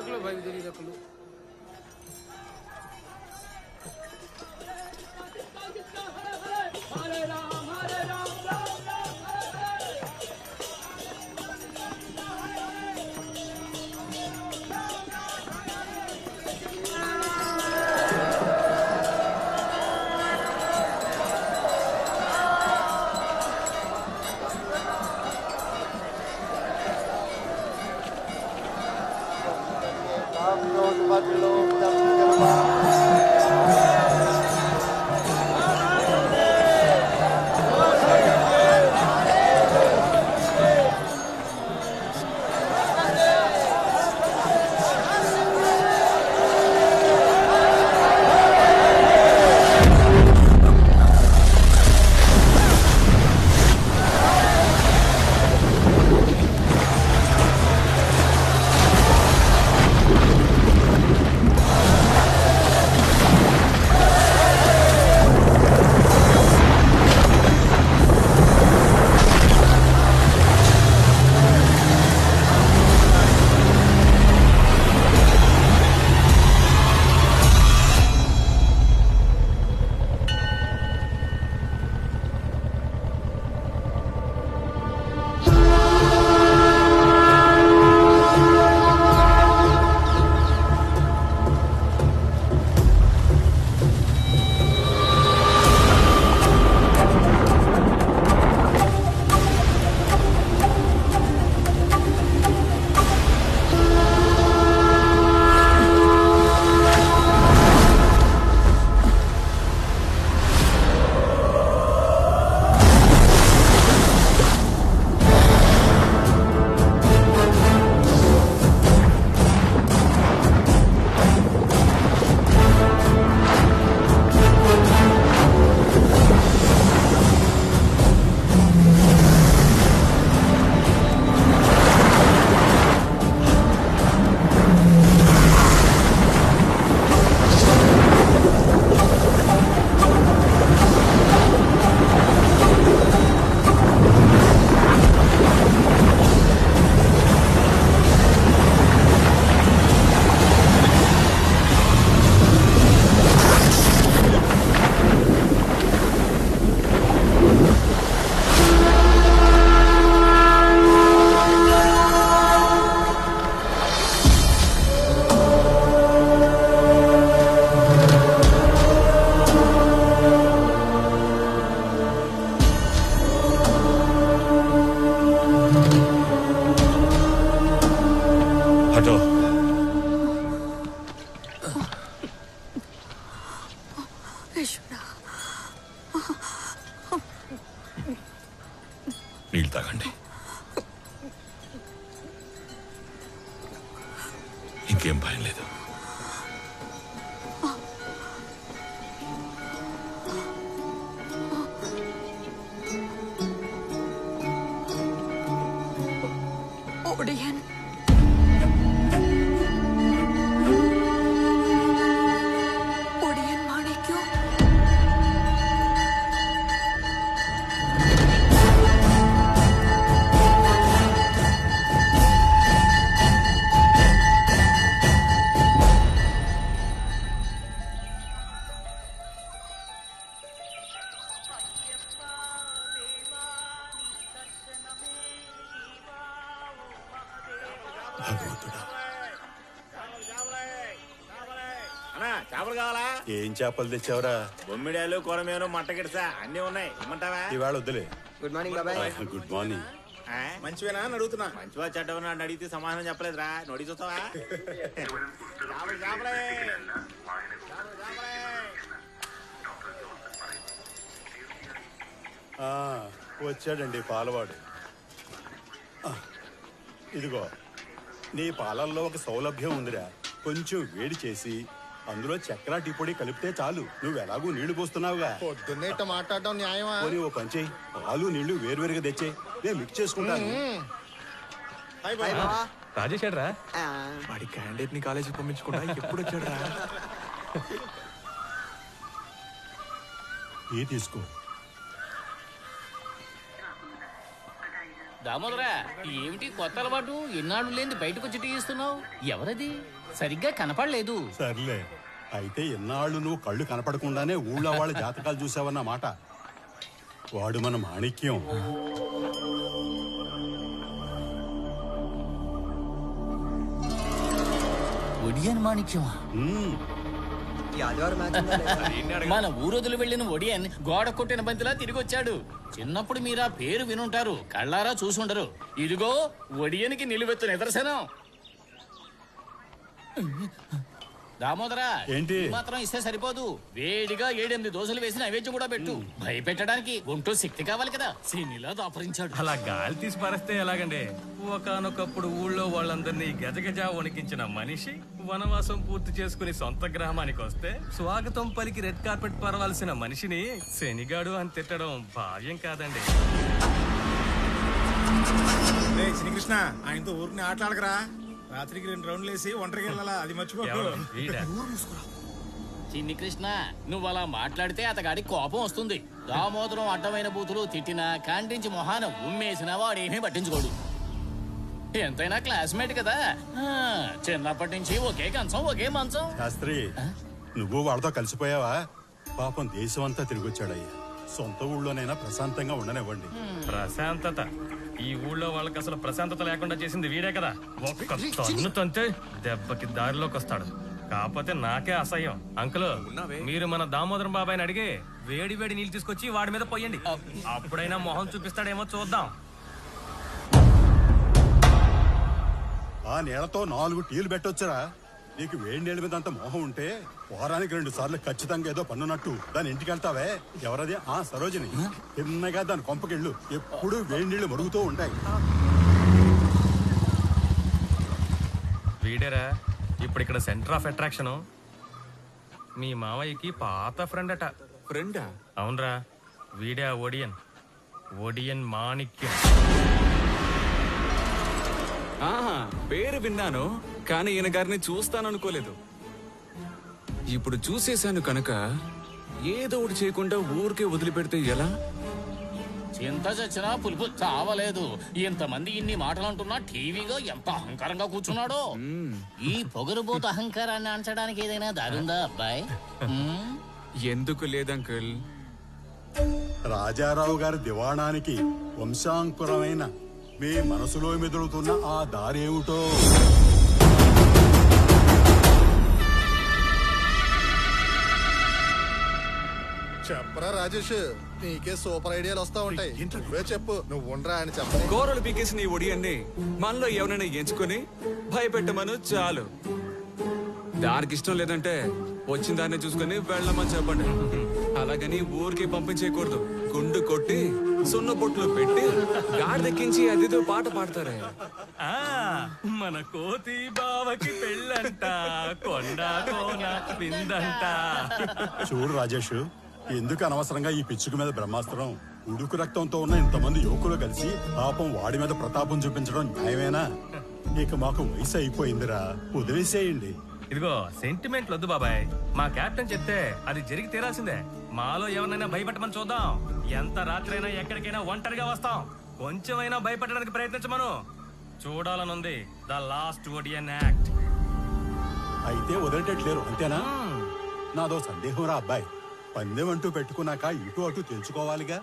रख लो भाई, इधर ही रख लो। నీళ్ళు తాగండి. ఇంకేం భయం లేదు. చేపలు కావాలా? ఏం చేపలు తెచ్చావురా? బొమ్మిడాలు, కొరమేను, మట్టగిడసా అన్ని ఉన్నాయి. ఇమ్మంటావా? ఇవాళ వద్దులే. గుడ్ మార్నింగ్ బాబాయ్. Good morning. మంచివేనా అని అడుగుతున్నా. మంచివా చెడ్డవని నన్ను అడిగితే సమాధానం చెప్పలేదురా. నోడి చూస్తావా? వచ్చాడండి పాలవాడు. ఇదిగో నీ పాలల్లో ఒక సౌలభ్యం ఉందిరా. కొంచెం వేడి చేసి అందులో చక్కెర టీ పొడి కలిపితే చాలు. నువ్వు ఎలాగూ నీళ్లు పోస్తున్నావుగా. పొద్దున్నేట మాట్లాడటం న్యాయమా? ఓ పంచేయి, పాలు నీళ్లు వేరువేరుగా తెచ్చే, నేను మిక్స్ చేసుకుంటాను. రాజేష్ రా వాడి క్యాండిడేట్ ని కాలేజీకి పంపించకుండా ఎప్పుడు వచ్చాడు రా. ఏ తీసుకో. దామోదరా ఏమిటి కొత్త అలవాటు? ఎన్నాళ్ళు లేని బయటకు వచ్చి టీ ఇస్తున్నావు? ఎవరది? సరిగ్గా కనపడలేదు. సర్లే, అయితే ఎన్నాళ్ళు నువ్వు కళ్ళు కనపడకుండానే ఊళ్ళో వాళ్ళ జాతకాలు చూసావన్న మాట. వాడు మన మాణిక్యం. ఒడియన్ మాణిక్యమా? ఈ ఆదివారం మ్యాచ్ ఉందా లేదా? మన ఊరొదులు వెళ్ళిన ఒడియన్ గోడ కొట్టిన బంతిలా తిరిగి వచ్చాడు. చిన్నప్పుడు మీరు ఆ పేరు వినుంటారు, కళ్ళారా చూసుండరు. ఇదిగో ఒడియన్కి నిలువెత్తు నిదర్శనం. దామోదరా, ఏంటి? ఈ మాత్రం ఇస్తే సరిపోదు. వేడిగా 7-8 దోశలు వేసి నైవేద్యం కూడా పెట్టు. భయపెట్టడానికి ఒంటో శక్తి కావాలి కదా. సీనిలా దాపరించాడు. అలా గాలి తీసి పారేస్తే ఎలాగండి? ఒకానొకప్పుడు ఊళ్ళో వాళ్ళందరినీ గజగజ వణికించిన మనిషి వనవాసం పూర్తి చేసుకుని సొంత గ్రామానికి వస్తే స్వాగతం పలికి రెడ్ కార్పెట్ పరవాల్సిన మనిషిని శనిగాడు అని తిట్టడం భావ్యం కాదండి. శ్రీకృష్ణ ఆయనతో ఊరికి ఆటలాడకరా. రాత్రికి 2 రౌండ్లు వేసి ఒంటరికి వెళ్ళాలా, అది మర్చిపోకు. ఎవరు? వీడా? చిన్ని కృష్ణ, నువ్వు అలా మాట్లాడితే అతగాడి కోపం వస్తుంది. దామోదరం అడ్డమైన బూతులు తిట్టినా కాంటించి మొహాన ఉమ్మేసినా వాడేమీ పట్టించుకోడు. ఎంతైనా క్లాస్మేట్ కదా. చిన్నప్పటి నుంచి ఒకే కంచం ఒకే మంచం. శాస్త్రి, నువ్వు వాళ్ళతో కలిసిపోయావా? పాపం దేశం అంతా తిరిగొచ్చాడయ్యా. సొంత ఊళ్ళోనైనా ప్రశాంతంగా ఉండనివ్వండి. ప్రశాంతత? ఈ ఊళ్ళో వాళ్ళకి అసలు ప్రశాంతత లేకుండా చేసింది వీడే కదా. ఒక్క తన్ను తంతే దెబ్బకి దారిలోకి వస్తాడు. కాకపోతే నాకే అసహ్యం. అంకుల్, మీరు మన దామోదరం బాబాయ్ని అడిగి వేడి వేడి నీళ్ళు తీసుకొచ్చి వాడి మీద పోయండి. అప్పుడైనా మొహం చూపిస్తాడేమో చూద్దాం. ఆ నీళ్లతో 4 టీలు పెట్టొచ్చురా. నీకు వేడి నీళ్ళ మీద అంత మోహం ఉంటే వారానికి 2 సార్లు ఖచ్చితంగా ఏదో పన్నున్నట్టు దాని ఇంటికి వెళ్తావే. ఎవరది? ఆ సరోజిని. తిన్నగా దాని కొంపకెళ్ళు. ఎప్పుడు వేడి నీళ్లు మరుగుతూ ఉంటాయి. వీడేరా ఇప్పుడు ఇక్కడ సెంటర్ ఆఫ్ అట్రాక్షన్. మీ మావయ్యకి పాత ఫ్రెండ్ అట. ఫ్రెండా? అవునరా, వీడే ఆ ఒడియన్. ఒడియన్ మాణిక్యం. ఆహా, పేరు విన్నాను కానీ ఈయన గారిని చూస్తాననుకోలేదు. ఇప్పుడు చూసేశాను కనుక ఏదో ఒకటి చేయకుండా ఊరికే వదిలిపెడితే ఎలా? చింత చచ్చినా పులుపు చావలేదు. ఇంతమంది ఇన్ని మాటలు అంటున్నా టీవీగా ఎంత అహంకారంగా కూర్చున్నాడో. ఈ పొగరుబోతు అహంకారాన్ని అంచడానికి ఏదైనా దారుందా అబ్బాయి? ఎందుకు లేదంకుల్? రాజారావు గారి దివాణానికి వంశాంకురమైన మీ మనసులో మెదులుతున్న ఆ దారేమిటో. చెప్పరా రాజేష్, నీకే సూపర్ ఐడియాలు వస్తా ఉంటాయి. నువ్వే చెప్పు. నువ్వు ఉండరా అని చెప్పని. కూరలు పీకేసి నీ ఒడియన్ని మనలో ఎవరైనా ఎంచుకొని భయపెట్టమను చాలు. దానికి ఇష్టం లేదంటే వచ్చిన దాన్ని చూసుకుని వెళ్ళమని చెప్పండి. అలాగని ఊరికి పంపించేయకూడదు. గుండు కొట్టి సున్న బొట్లు పెట్టి గాడిదెక్కించి అదితో పాట పాడతారే. ఆ మన కోతి బావకి పెళ్ళంట, కొండ కోన విందంట. చూడు రాజేష్, ఎందుకు అనవసరంగా ఈ పిచ్చుక మీద బ్రహ్మాస్త్రం? ఉడుకు రక్తంతో ఉన్న ఇంతమంది యువకులు కలిసి పాపం వాడి మీద ప్రతాపం చూపించడం న్యాయమేనా? ఇక మాకు వయసు అయిపోయిందిరా, వదిలేసేయండి. ఇదిగో సెంటిమెంట్ వద్దు బాబాయ్. మా కెప్టెన్ చెప్తే అది జరిగి తీరాల్సిందే. మాలో ఎవరినైనా భయపెట్టమని చూద్దాం. ఎంత రాత్రైనా ఎక్కడికైనా ఒంటరిగా వస్తాం. కొంచెమైనా భయపెట్టడానికి ప్రయత్నించమను. చూడాలనుంది ద లాస్ట్ ఒడియన్ యాక్ట్. అయితే వదిలేటట్లేరు అంతేనా? నాదో సందేహం రా అబ్బాయి. పందెం అంటూ పెట్టుకున్నాక ఇటు అటు తెలుసుకోవాలిగా.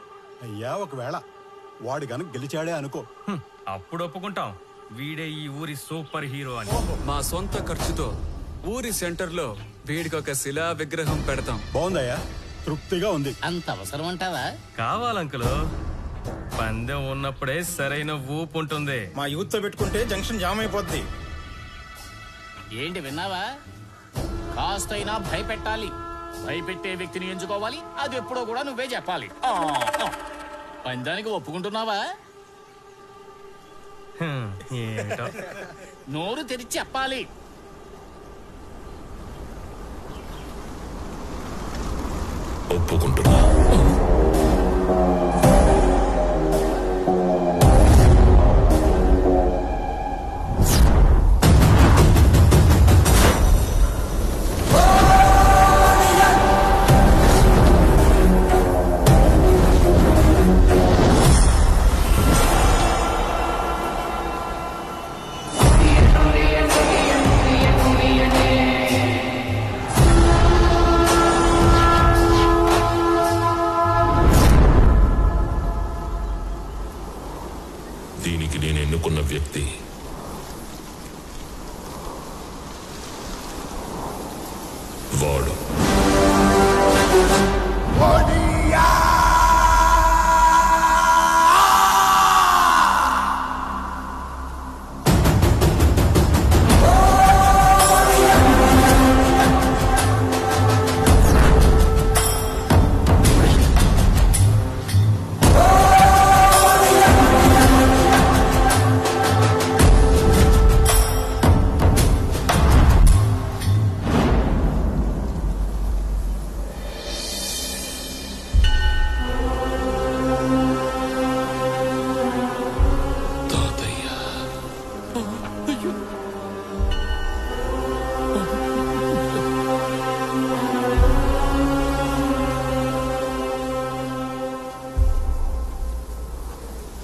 అయ్యా ఒకవేళ వాడు గనక గెలిచాడే అనుకో, అప్పుడు ఒప్పుకుంటాం వీడే ఈ ఊరి సూపర్ హీరో అని. మా సొంత ఖర్చుతో ఊరి సెంటర్ లో వీడికి ఒక శిలా విగ్రహం పెడతాం. బాగుందయ్యా, తృప్తిగా ఉంది. అంత అవసరం అంటావా? కావాలంకులు, పందెం ఉన్నప్పుడే సరైన ఊపు ఉంటుంది. మా యూత్ తో పెట్టుకుంటే జంక్షన్ జామ్ అయిపోద్ది. ఏంటి విన్నావా? కాస్తైనా భయపెట్టాలి. భయపెట్టే వ్యక్తిని ఎంచుకోవాలి. అది ఎప్పుడో కూడా నువ్వే చెప్పాలి. పందానికి ఒప్పుకుంటున్నావా? ఏంటో నోరు తెరిచి చెప్పాలి. ఒప్పుకుంటున్నా. వాడు తాతయ్య.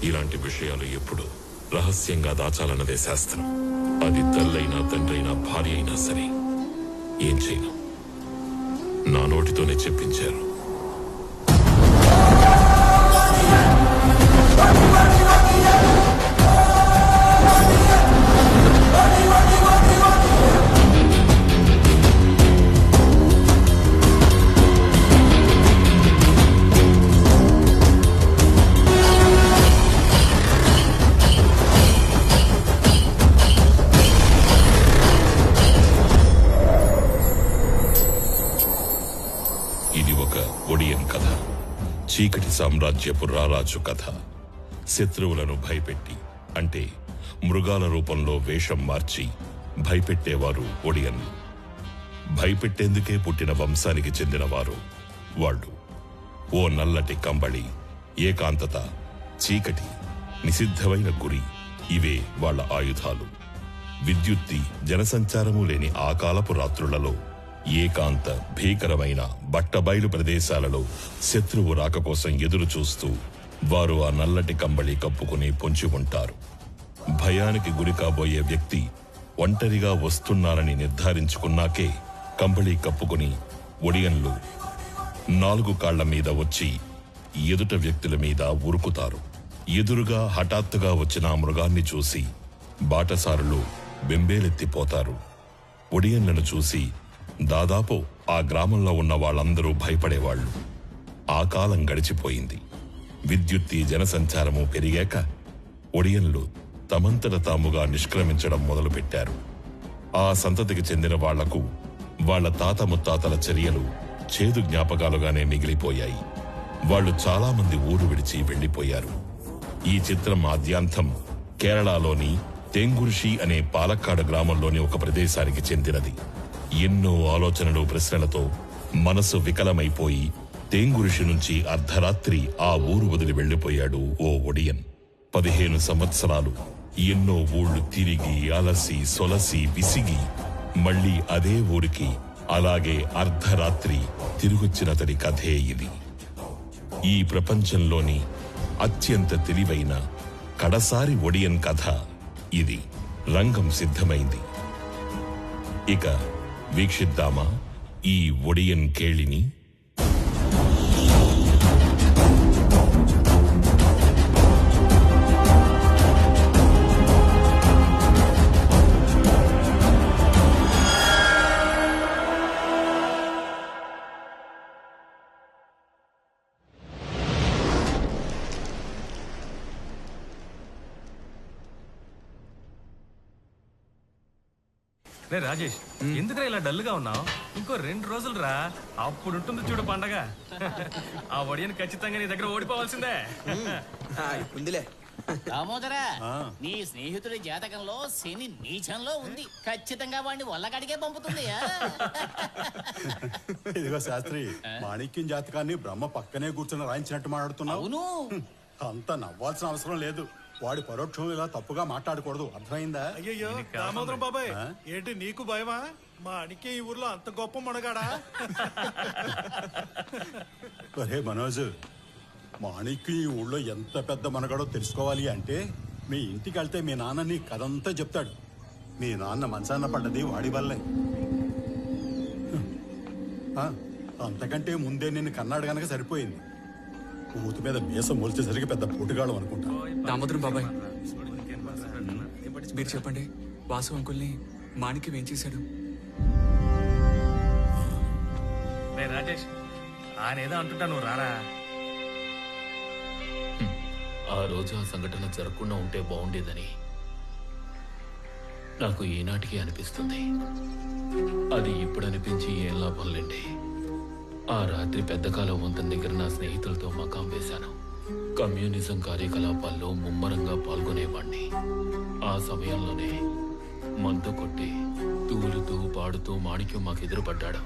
ఇలాంటి విషయాలు ఎప్పుడు రహస్యంగా దాచాలన్నదే శాస్త్రం. అది తల్లైనా తండ్రైనా భార్య అయినా సరే ఏం చేయను, నా నోటితోనే చెప్పించారు. ఇది ఒక ఒడియన్ కథ, చీకటి సామ్రాజ్యపు రారాజు కథ. శత్రువులను భయపెట్టి, అంటే మృగాల రూపంలో వేషం మార్చి భయపెట్టేవారు ఒడియన్లు. భయపెట్టేందుకే పుట్టిన వంశానికి చెందినవారు వాళ్ళు. ఓ నల్లటి కంబళి, ఏకాంతత, చీకటి, నిషిద్ధమైన గురి, ఇవే వాళ్ళ ఆయుధాలు. విద్యుత్తి, జనసంచారము లేని ఆ కాలపు రాత్రులలో, ఏకాంత భీకరమైన బట్టబయలు ప్రదేశాలలో శత్రువు రాక కోసం ఎదురు చూస్తూ వారు ఆ నల్లటి కంబళి కప్పుకుని పొంచి ఉంటారు. భయానికి గురి కాబోయే వ్యక్తి ఒంటరిగా వస్తున్నారని నిర్ధారించుకున్నాకే కంబళి కప్పుకుని ఒడియన్లు 4 కాళ్ల మీద వచ్చి ఎదుట వ్యక్తుల మీద ఉరుకుతారు. ఎదురుగా హఠాత్తుగా వచ్చిన ఆ మృగాన్ని చూసి బాటసారులు బెంబేలెత్తిపోతారు. ఒడియన్లను చూసి దాదాపు ఆ గ్రామంలో ఉన్న వాళ్ళందరూ భయపడేవాళ్లు. ఆ కాలం గడిచిపోయింది. విద్యుత్తి, జనసంచారము పెరిగాక ఒడియన్లు తమంతట తాముగా నిష్క్రమించడం మొదలుపెట్టారు. ఆ సంతతికి చెందిన వాళ్లకు వాళ్ల తాత ముత్తాతల చర్యలు చేదు జ్ఞాపకాలుగానే మిగిలిపోయాయి. వాళ్ళు చాలా మంది ఊరు విడిచి వెళ్లిపోయారు. ఈ చిత్రం ఆద్యాంతం కేరళలోని తేంగురిషి అనే పాలక్కాడు గ్రామంలోని ఒక ప్రదేశానికి చెందినది. ఎన్నో ఆలోచనలు, ప్రశ్నలతో మనసు వికలమైపోయి తేంగురిషి నుంచి అర్ధరాత్రి ఆ ఊరు వదిలి వెళ్లిపోయాడు ఓ ఒడియన్. 15 సంవత్సరాలు ఎన్నో ఊళ్ళు తిరిగి అలసి సొలసి విసిగి మళ్లీ అదే ఊరికి అలాగే అర్ధరాత్రి తిరిగొచ్చినతడి కథే ఇది. ఈ ప్రపంచంలోని అత్యంత తెలివైన కడసారి ఒడియన్ కథ ఇది. రంగం సిద్ధమైంది. ఇక వీక్షిద్దామా ఈ ఒడియన్ కేళిని? రే రాజేష్, ఎందుకురా ఇలా డల్గా ఉన్నావు? ఇంకో 2 రోజులు రా, అప్పుడు ఉంటుంది చూడు పండగ. ఆ ఒడియన్ ఖచ్చితంగా నీ దగ్గర ఓడిపోవాల్సిందే. ఉందిలే. దామోదరా, నీ స్నేహితుడి జాతకంలో శని నీచంలో ఉంది. ఖచ్చితంగా వాడిని వల్లకాడికే పంపుతుంది. ఇదిగో శాస్త్రి, మాణిక్యం జాతకాన్ని బ్రహ్మ పక్కనే కూర్చొని రాయించినట్టు మాట్లాడుతున్నావు. అవును, అంత నవ్వాల్సిన అవసరం లేదు. వాడి పరోక్షం ఇలా తప్పుగా మాట్లాడకూడదు, అర్థమైందా? అయ్యయ్యో దామోదరం బాబాయ్, ఏంటి నీకు భయమా? మా అనికే ఈ ఊర్లో అంత గొప్ప మనగాడా? ఒరే మనోజ్, మాణిక్యం ఈ ఊళ్ళో ఎంత పెద్ద మనగాడో తెలుసుకోవాలి అంటే మీ ఇంటికి వెళ్తే మీ నాన్న నీ కథంతా చెప్తాడు. మీ నాన్న మంచాన్న పడ్డది వాడి వల్లే. అంతకంటే ముందే నిన్ను కన్నాడు గనక సరిపోయింది. ఊతి మీద మీసం మొలిచేసరికి పెద్ద పోటుగాడు అనుకుంటా. దామోదరం బాబాయ్, మీరు చెప్పండి, వాసు అంకుల్ని మాణిక్యం ఏం చేశాడు? రే రాజేష్ ఆయన ఏదో అంటుంటా నువ్వు రారా. ఆ రోజు ఆ సంఘటన జరగకుండా ఉంటే బాగుండేదని నాకు ఈనాటికి అనిపిస్తుంది. అది ఇప్పుడు అనిపించి ఏం లాభంలేండి. ఆ రాత్రి పెద్దకాలం వంతెన దగ్గర నా స్నేహితులతో మకాం వేశాను. కమ్యూనిజం కార్యకలాపాల్లో ముమ్మరంగా పాల్గొనేవాణ్ణి. ఆ సమయంలోనే మందు కొట్టి తూలుతూ పాడుతూ మాణిక్యం మాకు ఎదురుపడ్డాడు.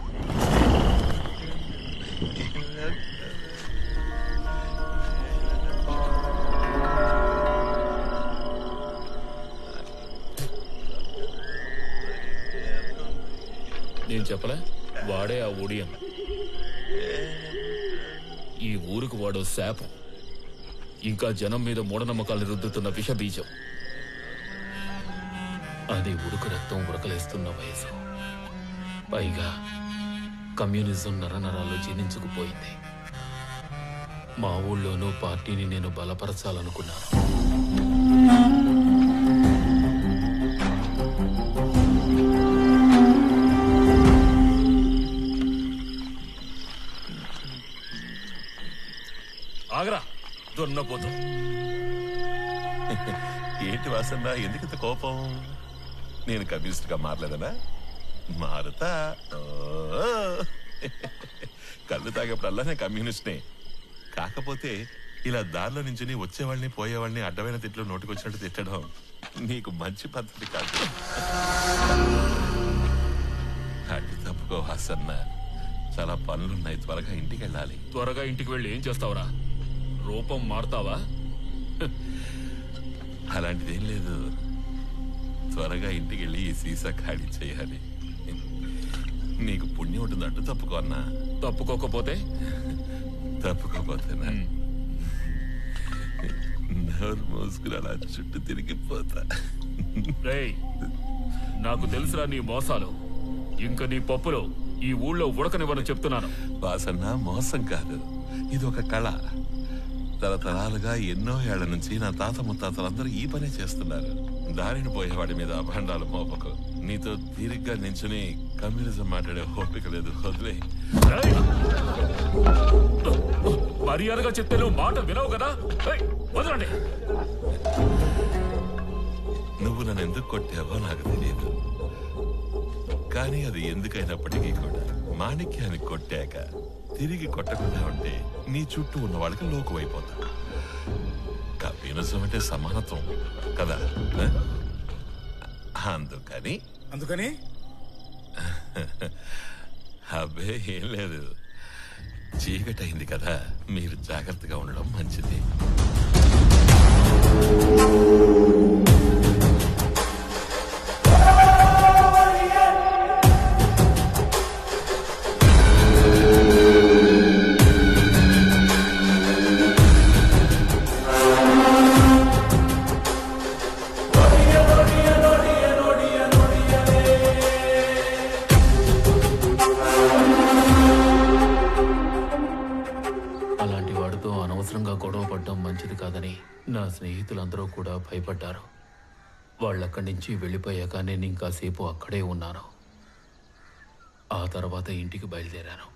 నేను చెప్పలే, వాడే ఆ ఒడియన్. ఈ ఊరికి వాడో శాపం. ఇంకా జనం మీద మూఢనమ్మకాలు రుద్దుతున్న విషబీజం. అది ఉడుకు రక్తం ఉడకలేస్తున్న వయసు. పైగా కమ్యూనిజం నరనరాల్లో జీర్ణించుకుపోయింది. మా ఊళ్ళోనూ పార్టీని నేను బలపరచాలనుకున్నాను. ఆగరా దున్నపోతు. ఏంటి వాసన్న, ఎందుకంత కోపం? నేను కమ్యూనిస్ట్ గా మారలేదనా? మారుతా. కళ్ళు తాగేప్పుడల్లా నేను కమ్యూనిస్ట్నే. కాకపోతే ఇలా దారిలో నుంచి వచ్చేవాళ్ళని పోయేవాళ్ళని అడ్డమైన తిట్లు నోటికొచ్చినట్టు తిట్టడం నీకు మంచి పద్ధతి కాదు. అడ్డు తప్పుకో వాసన్న, చాలా పనులున్నాయి. త్వరగా ఇంటికి వెళ్ళాలి. త్వరగా ఇంటికి వెళ్ళి ఏం చేస్తావురా? రూపం మారుతావా? అలాంటిదేం లేదు. త్వరగా ఇంటికి వెళ్ళి ఈ సీసా ఖాళీ చేయాలి. నీకు పుణ్యం ఉంటుంది. అడ్డు తప్పుకో అన్నా. తప్పుకోకపోతే తప్పుకోపోతేనా? నోరు మోసుకుని అలా చుట్టూ తిరిగిపోతా. రేయ్, నాకు తెలుసురా నీ మోసాలు. ఇంక నీ పప్పులో ఈ ఊళ్ళో ఉడకనివ్వని చెప్తున్నాను. వాసన్న, మోసం కాదు, ఇది ఒక కళ. తరతరాలుగా ఎన్నో ఏళ్ల నుంచి నా తాత ముత్తాతలందరూ ఈ పనే చేస్తున్నారు. దారిని పోయేవాడి మీద అభండాలు మోపకు. నీతో తీరిగ్గా నించుని కమ్యూనిజం మాట్లాడే ఓపిక లేదు. వదిలే. మర్యాదగా చెప్తే నువ్వు మాట వినవు కదా. వదలండి. నువ్వు నన్ను ఎందుకు కొట్టావో నాకు తెలియదు, కానీ అది ఎందుకైనప్పటికీ కూడా మాణిక్యాన్ని కొట్టాక తిరిగి కొట్టకుండా ఉంటే నీ చుట్టూ ఉన్న వాళ్ళకి లోకువైపోతా. కమ్యూనిజం అంటే సమానత్వం కదా. అందుకని అబ్బే ఏం లేదు. చీకటైంది కదా, మీరు జాగ్రత్తగా ఉండడం మంచిది. అలాంటి వాడితో అనవసరంగా గొడవ పడడం మంచిది కాదని నా స్నేహితులందరూ కూడా భయపడ్డారు. వాళ్ళక్కడి నుంచి వెళ్ళిపోయాక నేను ఇంకాసేపు అక్కడే ఉన్నాను. ఆ తర్వాత ఇంటికి బయలుదేరాను.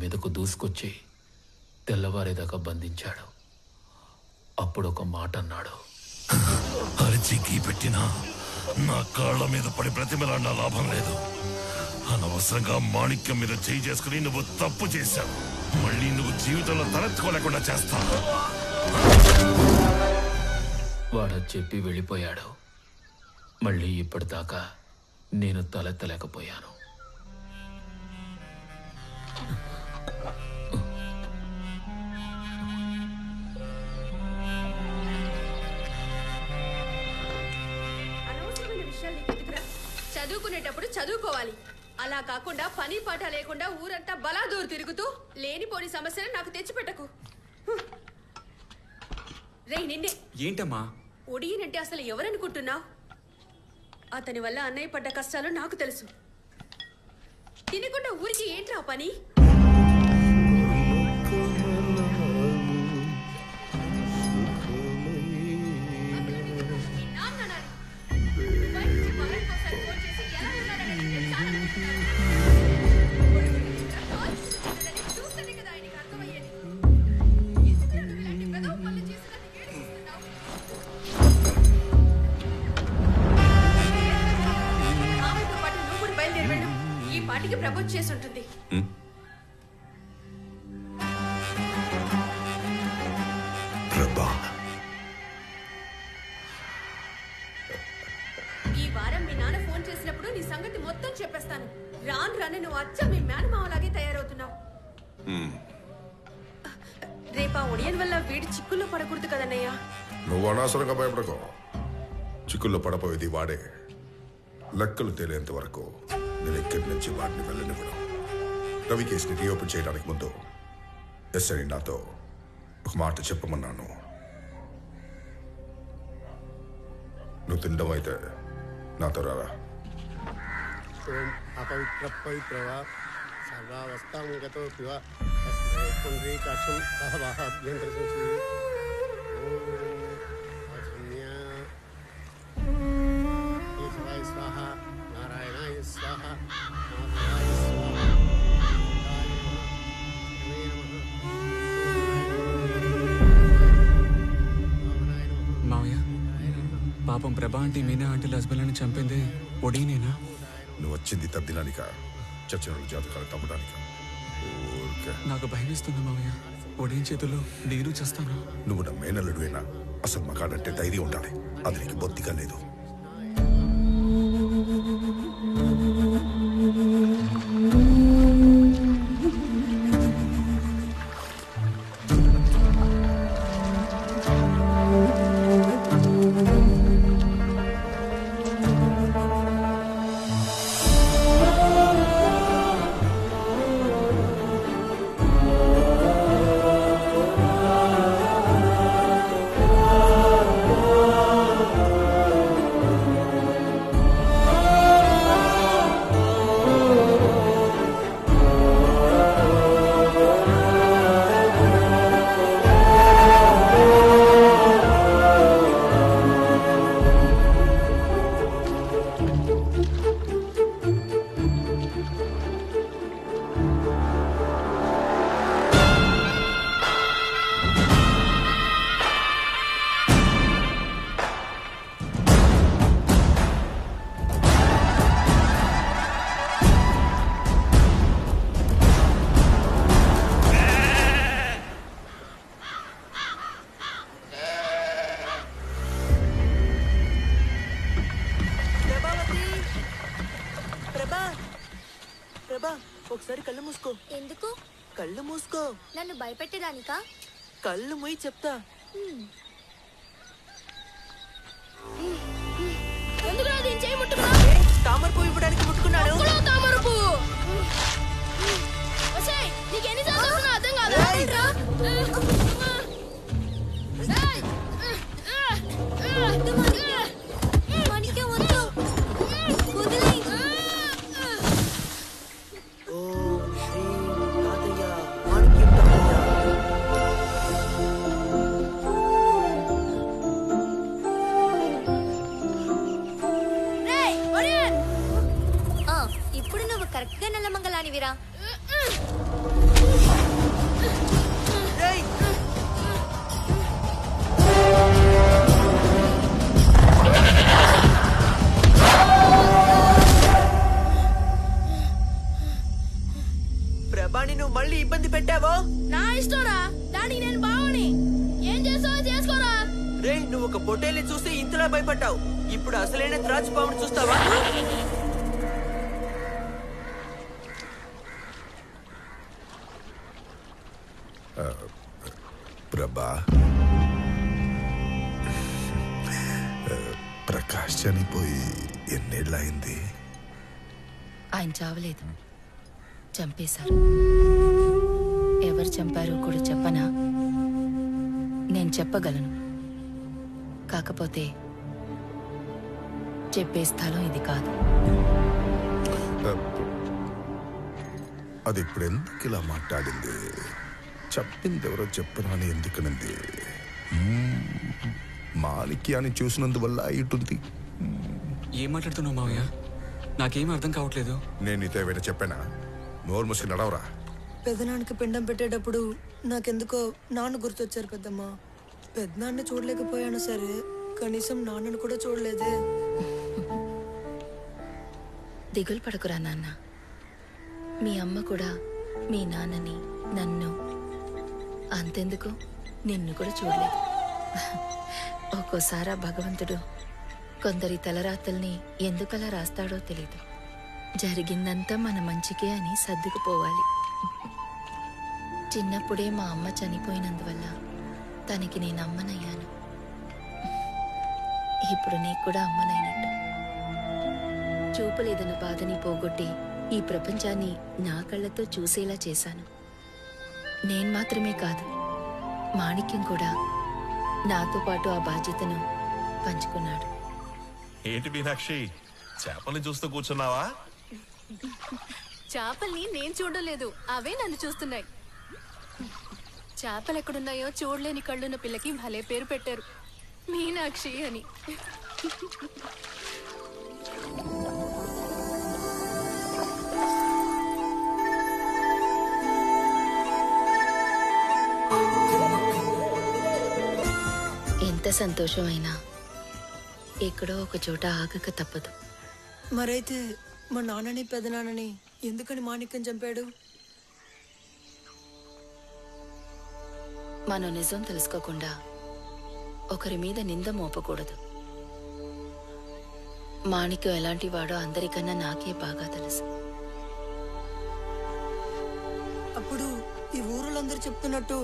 మీదకు దూసుకొచ్చి తెల్లవారేదాకా బంధించాడు. అప్పుడు ఒక మాట అన్నాడు. అరిచి గీ పెట్టినా నా కాళ్ళ మీద పడి బ్రతిమలాడిన లాభం లేదు. అనవసరంగా మాణిక్యం మీద చేయి చేసుకుని నువ్వు తప్పు చేశావు. మళ్ళీ నువ్వు జీవితంలో తలెత్తుకోలేకుండా చేస్తావు. వాడు చెప్పి వెళ్ళిపోయాడు. మళ్ళీ ఇప్పటిదాకా నేను తలెత్తలేకపోయాను. అనవసరమైన విషయాలు నీకెందుకురా? చదువుకునేటప్పుడు చదువుకోవాలి. అలా కాకుండా పని పాట లేకుండా ఊరంతా బలాదూరు తిరుగుతూ లేనిపోని సమస్యలు నాకు తెచ్చిపెట్టకు. రే నిన్నే. ఏంటమ్మా? ఒడియనంటే అసలు ఎవరనుకుంటున్నావు? అతని వల్ల అన్నయ్య పడ్డ కష్టాలు నాకు తెలుసు. తినకుండా ఊరికి ఏంట్రా పని? ఈ పాటికి ప్రపోజ్ చేసి ఉంటుంది. ఈ వారం మీ నాన్న ఫోన్ చేసినప్పుడు నీ సంగతి మొత్తం చెప్పేస్తాను. రాను నువ్వు అచ్చ మీ మేనమావలాగే తయారవుతున్నావు. రేపా ఒడియన్ వల్ల వీడి చిక్కుల్లో పడకూడదు కదన్నయ్యా. నువ్వు అనవసరంగా భయపడకో. చిక్కుల్లో పడపోయేది వాడే. లెక్కలు తేలేంత వరకు నేను ఇక్కడి నుంచి వాటిని వెళ్ళనివ్వను. రవి కేసుని రీఓపెన్ చేయడానికి ముందు ఎస్ఐ నాతో ఒక మాట చెప్పమన్నాను. నువ్వు తినడం అయితే నాతో రారా. అపవిత్ర పవిత్రవ సర్వావస్థాం గతో శివ పుండ్రీకాక్షం సహవాహాభ్యంతర సంశీ కేశవాయ స్వాహ నారాయణాయ స్వాహ మాధవాయ స్వాహ మావయ్య, పాపం ప్రభా ఆంటీ మీనా ఆంటీ హస్బెండ్ని చంపింది ఒడీనేనా? నువ్వు వచ్చింది తద్దినానిక, చచ్చిన జాతకాలు తప్పడానిక. నాకు భయం ఇస్తుంది మావయ్య. ఒడియన్ చేతుల్లో నేను చేస్తాను. నువ్వు నా మేనల్లుడువేనా? అసలు మగాడంటే ధైర్యం ఉండాలి. అది నీకు బొత్తిగా లేదు. ఒకసారి కళ్ళు మూసుకో. ఎందుకు? కళ్ళు మూసుకో. నన్ను భయపెట్టేదానికా? కళ్ళు మూయి చెప్తా. తామర పువ్వు ఇవ్వడానికి ముట్టుకున్నాడు. తామర పువ్వు అర్థం కాదా? మనకే వద్దు. ఇప్పుడు నువ్వు కరెక్ట్ గా నల్లమంగళానివిరా. పెట్టావో నా ఇష్టంరా. దానికి నేను బావని. ఏం చేస్తావో చేసుకోరా. రే నువ్వు ఒక పొట్టేల్ని చూసి ఇంతలా భయపడ్డావు. ఇప్పుడు అసలైన త్రాచుపామును చూస్తావా? ప్రభా, ప్రకాష్ చనిపోయి ఎన్నేళ్ళయింది? ఆయన చావలేదు, చంపేశారు. ఎవరు చంపారో కూడా చెప్పనా? నేను చెప్పగలను, కాకపోతే చెప్పే స్థలం ఇది కాదు. అది ఇప్పుడు ఎందుకు ఇలా మాట్లాడింది? చెప్పింది ఎవరో చెప్పరాని ఎందుకనంది? మాణిక్యాన్ని చూసినందువల్ల ఇటుంది. ఏం మాట్లాడుతున్నావు మావయ్య? నాకేం అర్థం కావట్లేదు. నేను నీతో ఏమైనా చెప్పానా? నోరు మూసుకుని నడవరా. పెదనాన్నకి పిండం పెట్టేటప్పుడు నాకెందుకో నాన్న గుర్తొచ్చారు పెద్దమ్మ. పెద్దనాన్ని చూడలేకపోయాను సరే, కనీసం నాన్నను కూడా చూడలేదే. దిగులు పడకురా నాన్న. మీ అమ్మ కూడా మీ నాన్నని, నన్ను, అంతెందుకు నిన్ను కూడా చూడలేదు. ఒక్కోసారి భగవంతుడు కొందరి తలరాతల్ని ఎందుకలా రాస్తాడో తెలీదు. జరిగిందంతా మన మంచికే అని సర్దుకుపోవాలి. చిన్నప్పుడే మా అమ్మ చనిపోయినందువల్ల తనకి నేను అమ్మనయ్యాను. ఇప్పుడు నీకు కూడా అమ్మనైనట్టు. చూపలేదన్న బాధని పోగొట్టి ఈ ప్రపంచాన్ని నా కళ్ళతో చూసేలా చేశాను. నేను మాత్రమే కాదు, మాణిక్యం కూడా నాతో పాటు ఆ బాధ్యతను పంచుకున్నాడు. ఏంటి మీనాక్షి, చేపల్ని చూస్తూ కూర్చున్నావా? చేపల్ని నేను చూడలేదు, అవే నన్ను చూస్తున్నాయి. చేపలు ఎక్కడున్నాయో చూడలేని కళ్ళున్న పిల్లకి భలే పేరు పెట్టారు, మీనాక్షి అని. ఎంత సంతోషమైనా ఎక్కడో ఒక చోట ఆగక తప్పదు. మరైతే మా నాన్నని పెదనాన్నని ఎందుకని మాణిక్యం చంపాడు? మనం నిజం తెలుసుకోకుండా ఒకరి మీద నింద మోపకూడదు. మాణిక్యం ఎలాంటి వాడో అందరికన్నా నాకే బాగా తెలుసు. అప్పుడు ఈ ఊరులందరూ చెప్తున్నట్టు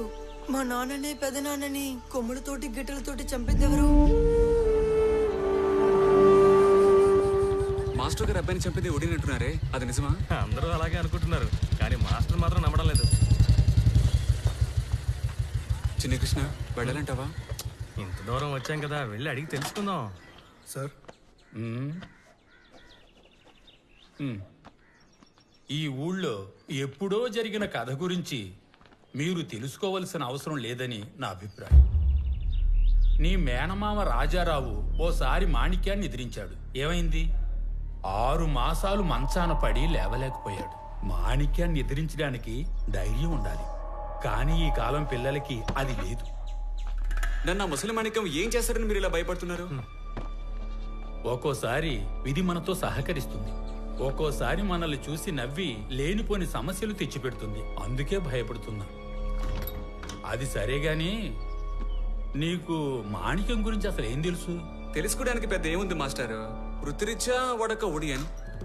మా నాన్నని పెదనాన్నని కొమ్ములతోటి గిట్టలతోటి చంపిందెవరు? మాస్టర్ గారు అబ్బాయిని చంపింది ఒడినంటున్నారే, అది నిజమా? అందరూ అలాగే అనుకుంటున్నారు, కానీ మాస్టర్ మాత్రం నమ్మడం లేదు. చిన్న కృష్ణ, వెళ్ళాలంటావా? ఇంత దూరం వచ్చాం కదా, వెళ్ళి అడిగి తెలుసుకుందాం. సార్, ఈ ఊళ్ళో ఎప్పుడో జరిగిన కథ గురించి మీరు తెలుసుకోవలసిన అవసరం లేదని నా అభిప్రాయం. నీ మేనమామ రాజారావు ఓసారి మాణిక్యాన్ని ఎదిరించాడు. ఏమైంది? 6 మాసాలు మంచాన పడి లేవలేకపోయాడు. మాణిక్యాన్ని ఎదిరించడానికి ధైర్యం ఉండాలి, కానీ ఈ కాలం పిల్లలకి అది లేదు. నన్ను ముసలి మాణిక్యం ఏం చేస్తారని మీరు ఇలా భయపడుతున్నారు? ఒక్కోసారి విధి మనతో సహకరిస్తుంది, ఒక్కోసారి మనల్ని చూసి నవ్వి లేనిపోని సమస్యలు తెచ్చిపెడుతుంది. అందుకే భయపడుతున్నా. అది సరేగాని నీకు మాణిక్యం గురించి అసలు ఏం తెలుసు? తెలుసుకోవడానికి పెద్ద ఏముంది మాస్టర్. వృత్తిరీత్యా వాడొక ఒడియన్.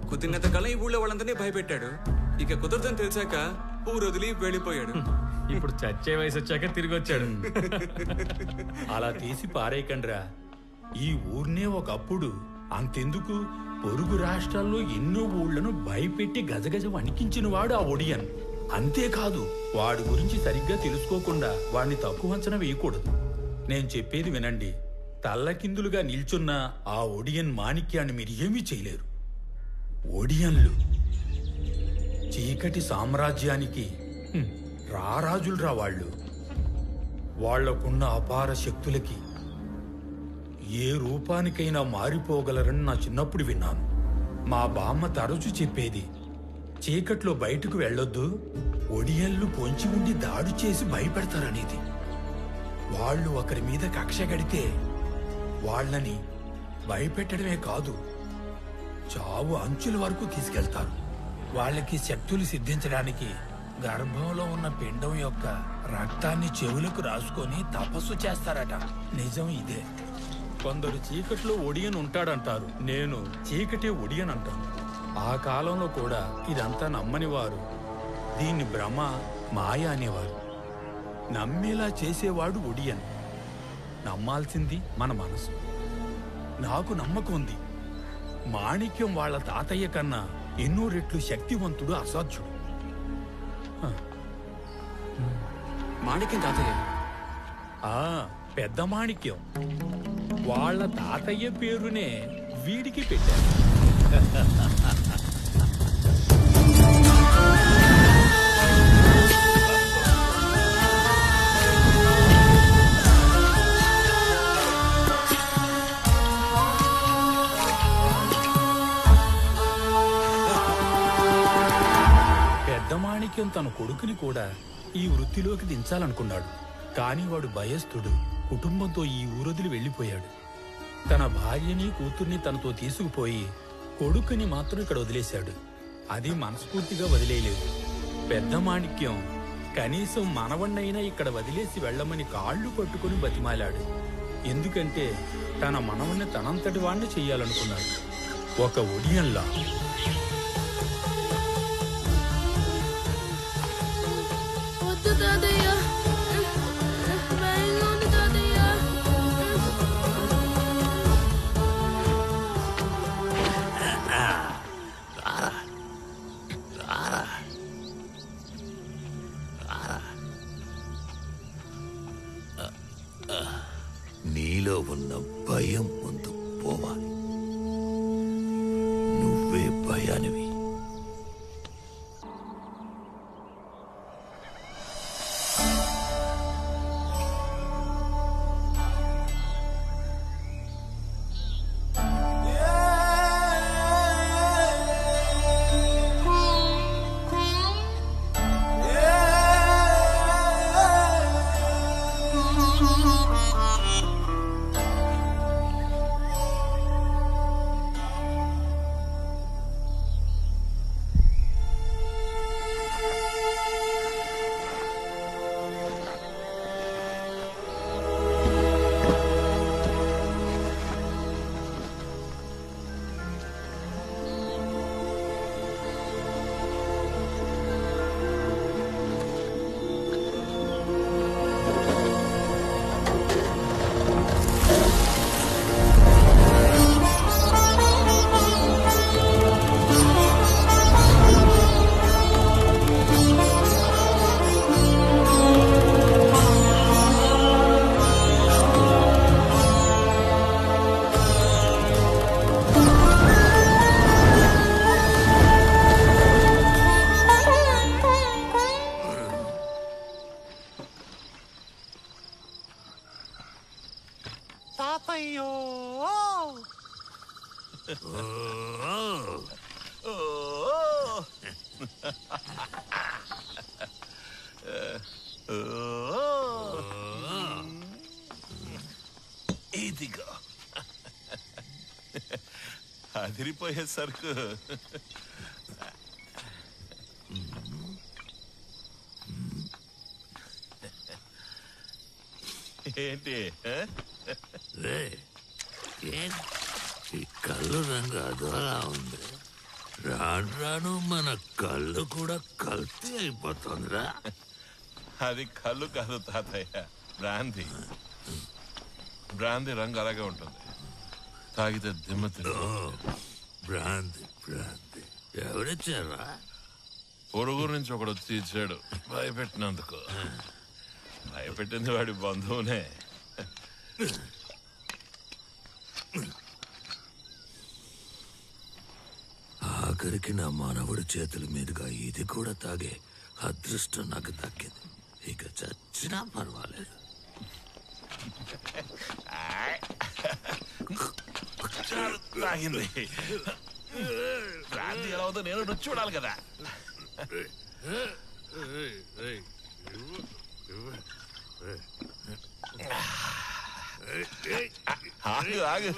కుదిరినంత కాలం ఈ ఊళ్ళో వాళ్ళందరినీ భయపెట్టాడు. ఇక కుదరదని తెలిసాక ఊరు వదిలి వెళ్ళిపోయాడు. ఇప్పుడు చచ్చే వయసు వచ్చాక తిరిగి వచ్చాడు. అలా తీసి పారేయకండ్రా. ఈ ఊర్నే ఒకప్పుడు అంతెందుకు పొరుగు రాష్ట్రాల్లో ఎన్నో ఊళ్లను భయపెట్టి గజగజ వణికించిన వాడు ఆ ఒడియన్. అంతేకాదు, వాడి గురించి సరిగ్గా తెలుసుకోకుండా వాడిని తక్కువ అంచనా వేయకూడదు. నేను చెప్పేది వినండి. తల్లకిందులుగా నిల్చున్న ఆ ఒడియన్ మాణిక్యాన్ని మీరు ఏమీ చేయలేరు. ఒడియన్లు చీకటి సామ్రాజ్యానికి రారాజులురా వాళ్ళు. వాళ్లకున్న అపార శక్తులకి ఏ రూపానికైనా మారిపోగలరని నా చిన్నప్పుడు విన్నాను. మా బామ్మ తరచు చెప్పేది, చీకట్లో బయటకు వెళ్ళొద్దు, ఒడియన్లు పొంచి ఉండి దాడి చేసి భయపెడతారనేది. వాళ్ళు ఒకరి మీద కక్ష గడితే వాళ్ళని భయపెట్టడమే కాదు, చావు అంచుల వరకు తీసుకెళ్తారు. వాళ్ళకి శక్తులు సిద్ధించడానికి గర్భంలో ఉన్న పిండం యొక్క రక్తాన్ని చెవులకు రాసుకొని తపస్సు చేస్తారట. నిజం ఇదే. కొందరు చీకట్లో ఒడియన్ ఉంటాడంటారు. నేను చీకటే ఒడియన్ అంటాను. ఆ కాలంలో కూడా ఇదంతా నమ్మని వారు దీన్ని భ్రమ, మాయ అనేవారు. నమ్మేలా చేసేవాడు ఒడియన్. నమ్మాల్సింది మన మనసు. నాకు నమ్మకం ఉంది, మాణిక్యం వాళ్ళ తాతయ్య కన్నా ఎన్నో రెట్లు శక్తివంతుడు, అసాధ్యుడు. మాణిక్యం తాతయ్య? పెద్ద మాణిక్యం. వాళ్ళ తాతయ్య పేరునే వీడికి పెట్టారు. పెద్ద మాణిక్యం తన కొడుకుని కూడా ఈ వృత్తిలోకి దించాలనుకున్నాడు. కానీ వాడు భయస్థుడు. కుటుంబంతో ఈ ఊరొదిలి వెళ్ళిపోయాడు. తన భార్యని, కూతుర్ని తనతో తీసుకుపోయి కొడుకుని మాత్రం ఇక్కడ వదిలేశాడు. అది మనస్ఫూర్తిగా వదిలేయలేదు. పెద్ద మాణిక్యం కనీసం మనవణ్ణైనా ఇక్కడ వదిలేసి వెళ్ళమని కాళ్ళు పట్టుకుని బతిమాలాడు. ఎందుకంటే తన మనవణ్ణి తనంతటి వాణ్ణి చెయ్యాలనుకున్నాడు, ఒక ఒడియన్లా. వద్దు తాతయ్య, భయంగా ఉంది తాతయ్య. నీలో ఉన్న భయం ముందు పోవాలి. నువ్వే భయానివి. ఇదిగో అదిరిపోయే సరుకు. ఏంటి ఈ కళ్ళు రంగు అదోలా ఉంది. రాను రాను మన కళ్ళు కూడా కల్తీ అయిపోతుందిరా. అది కళ్ళు కాదు తాతయ్య, బ్రాందీ. బ్రాందీ రంగు అలాగే ఉంటుంది, తాగితే దిమ్మ బ్రాందీ. బ్రాందీ ఎవరిచ్చారా? పొరుగురు నుంచి ఒకడు వచ్చి ఇచ్చాడు, భయపెట్టినందుకు. భయపెట్టింది వాడి బంధువునే. ఆఖరికి నా మానవుడి చేతుల మీదుగా ఇది కూడా తాగే అదృష్టం నాకు దక్కింది. ఇక చచ్చినా పర్వాలేదు. తాగింది. బ్రాందీ ఎలా ఉందో నేను రుచి చూడాలి కదా. ఆగు ఆగు,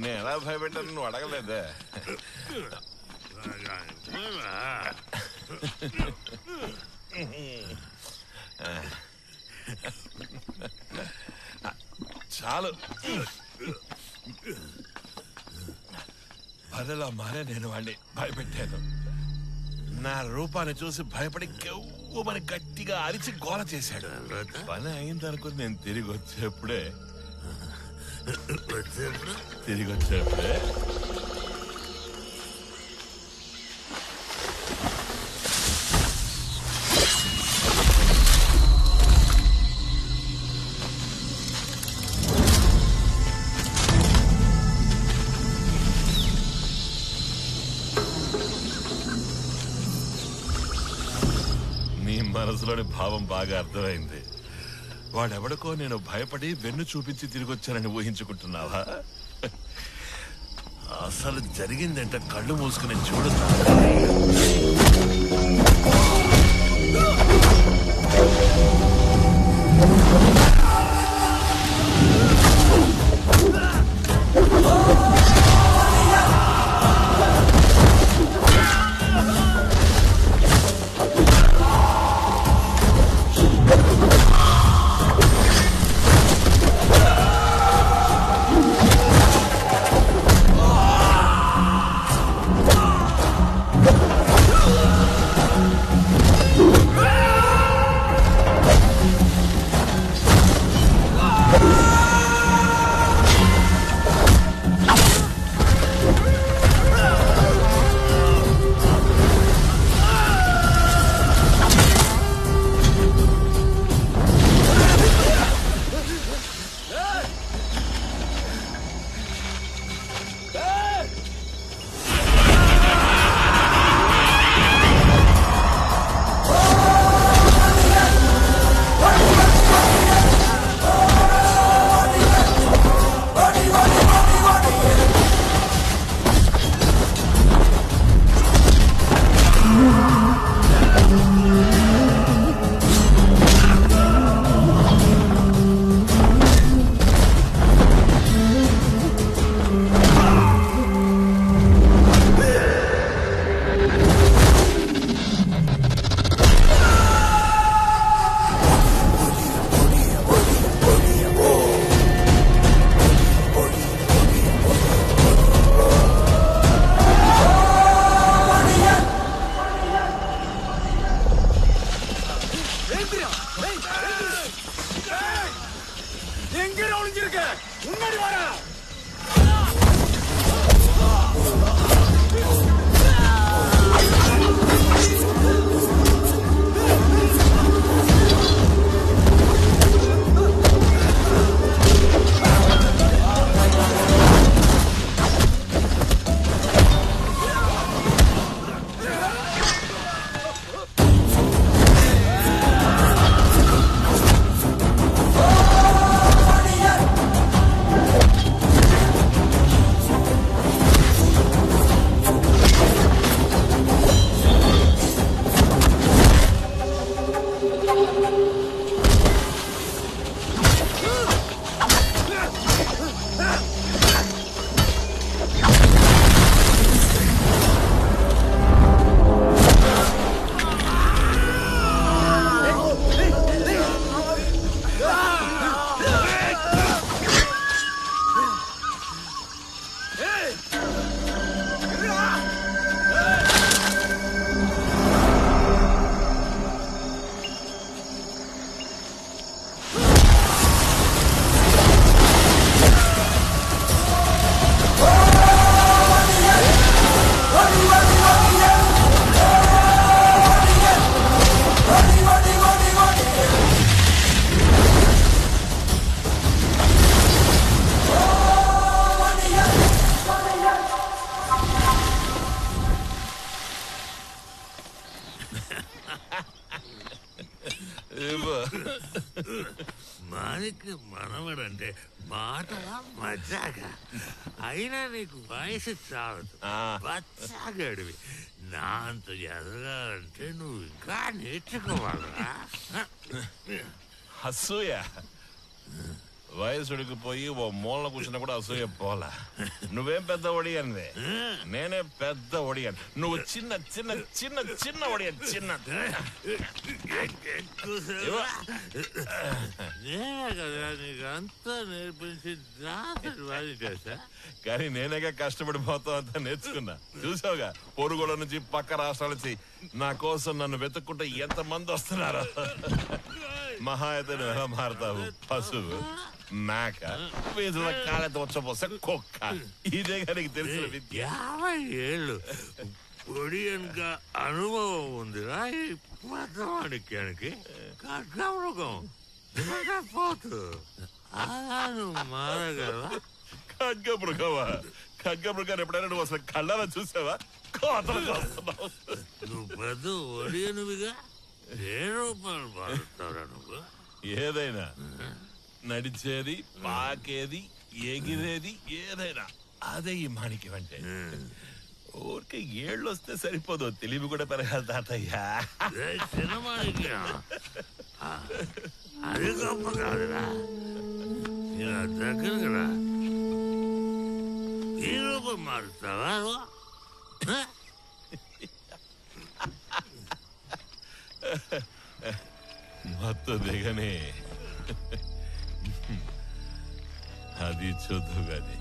నేను ఎలా భయపెట్టాను నువ్వు అడగలేదే. చాలు. బదలా మారే నేను వాడిని భయపెట్టాను. నా రూపాన్ని చూసి భయపడి కెవ్వమని గట్టిగా అరిచి గోల చేశాడు. పని అయిందనుకుని నేను తిరిగి వచ్చేప్పుడే నీ మనసులోని భావం బాగా అర్థమైంది. వాడెవడికో నేను భయపడి వెన్ను చూపించి తిరిగి వచ్చానని ఊహించుకుంటున్నావా? అసలు జరిగిందంటే కళ్ళు మూసుకుని చూడుతా. మానికి మనవడంటే మాటలా మజాగా అయినా నీకు వయసు చాలదు బచ్చాగడివి నా అంత ఎదగాలంటే నువ్వు ఇంకా నేర్చుకోవాలరా అసూయ వయసుడికి పోయి ఓ మూలన కూర్చున్నా కూడా అసూయ పోలా. నువ్వేం పెద్ద ఒడియన్వే, నేనే పెద్ద ఒడియన్. నువ్వు చిన్న చిన్న చిన్న చిన్న ఒడియన్. చిన్న అంతా నేర్పించి కానీ నేనేగా కష్టపడి మొత్తం అంతా నేర్చుకున్నా. చూసావుగా, పొరుగుల నుంచి పక్క రాష్ట్రాల నుంచి నా కోసం నన్ను వెతుక్కుంటే ఎంత మంది వస్తున్నారు. మహా అయితే నువ్వు ఎలా మారుతావు? పశువు, మేక, వీధుల కాళ్ళతో వచ్చపోసే కుక్క. ఇదే నీకు తెలిసిన విద్య. 50 ఏళ్ళు ఒడియన్గా అనుభవం ఉందిరా ఈ పదవాడికానికి. ఖడ్గమృగం పోతు నువ్వు మారగలవా? ఖడ్గమృగమా? ఖడ్గమృగాన్ని ఎప్పుడైనా నువ్వు అసలు కళ్ళలో చూసావా? కోతలు చూస్తున్నావు. నువ్వు పెద్ద ఒడియనువిగా ఏ రూపాయలు మారుతావురా నువ్వు? ఏదైనా నడిచేది, పాకేది, ఎగిరేది ఏదైనా అదే ఈ మాణిక్యం అంటే. ఊరికే ఏళ్ళు వస్తే సరిపోదు, తెలివి కూడా పెరగాలి తాతయ్యా. సినిమాణిక్యం అది గొప్ప కాదురా. ఇలా దగ్గరకు రా. ఈ రూపం మారుతావా? మొత్తం దిగనే అది చూద్దు గది.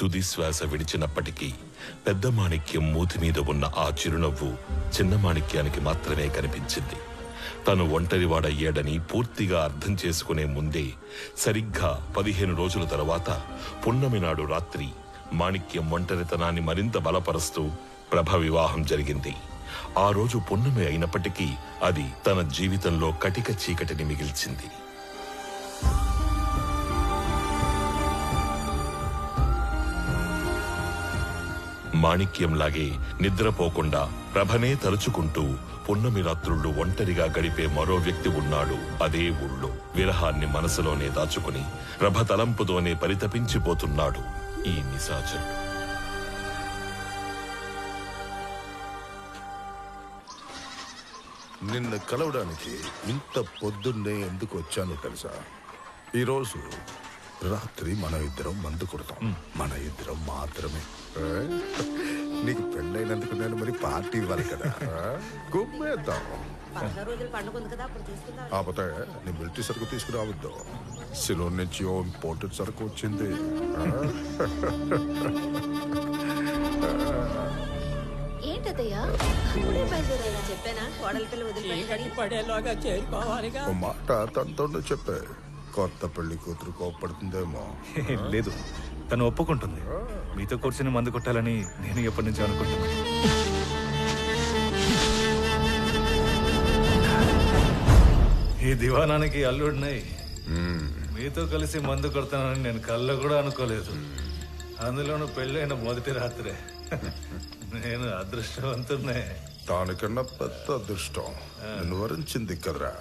తుది శ్వాస విడిచినప్పటికీ పెద్ద మాణిక్యం మూతి మీద ఉన్న ఆ చిరునవ్వు చిన్న మాణిక్యానికి మాత్రమే కనిపించింది. తను ఒంటరివాడయ్యాడని పూర్తిగా అర్థం చేసుకునే ముందే సరిగ్గా 15 రోజుల తర్వాత పున్నమి నాడు రాత్రి మాణిక్యం ఒంటరితనాన్ని మరింత బలపరుస్తూ ప్రభ వివాహం జరిగింది. ఆ రోజు పున్నమి అయినప్పటికీ అది తన జీవితంలో కటిక చీకటిని మిగిల్చింది. మాణిక్యంలాగే నిద్రపోకుండా ప్రభనే తలుచుకుంటూ పున్నమి రాత్రుళ్ళు ఒంటరిగా గడిపే మరో వ్యక్తి ఉన్నాడు అదే ఊళ్ళో. విరహాన్ని మనసులోనే దాచుకుని ప్రభ తలంపుతోనే పరితపించిపోతున్నాడు ఈ నిశాచరుడు. నిన్ను కలవడానికి ఇంత పొద్దున్నే ఎందుకు వచ్చానో తెలుసా? ఈరోజు రాత్రి మనం ఇద్దరం మందు కొడతాం. మన ఇద్దరం మాత్రమే. నీకు పెళ్ళైనందుకు నేను మరి పార్టీ ఇవ్వాలి కదా. గుమ్మేద్దాం. కాకపోతే నీ మిలిటరీ సరుకు తీసుకురావద్దు. సిలోన్ నుంచి ఓ ఇంపోర్టెడ్ సరుకు వచ్చింది. ఓ మాట తనతో చెప్పే, కొత్త పెళ్లి కూతురు కోప్పడుతుందేమో. లేదు, తను ఒప్పుకుంటుంది. మీతో కూర్చుని మందు కొట్టాలని నేను ఎప్పటి నుంచో అనుకుంటున్నాను. ఈ దివానానికి అల్లుడినాయి. మీతో కలిసి మందు కొడతానని నేను కళ్ళ కూడా అనుకోలేదు. అందులోనూ పెళ్ళైన మొదటి రాత్రే. నేను అదృష్టవంతున్నే. దానికన్నా పెద్ద అదృష్టం నిన్ను వరించింది కదరా.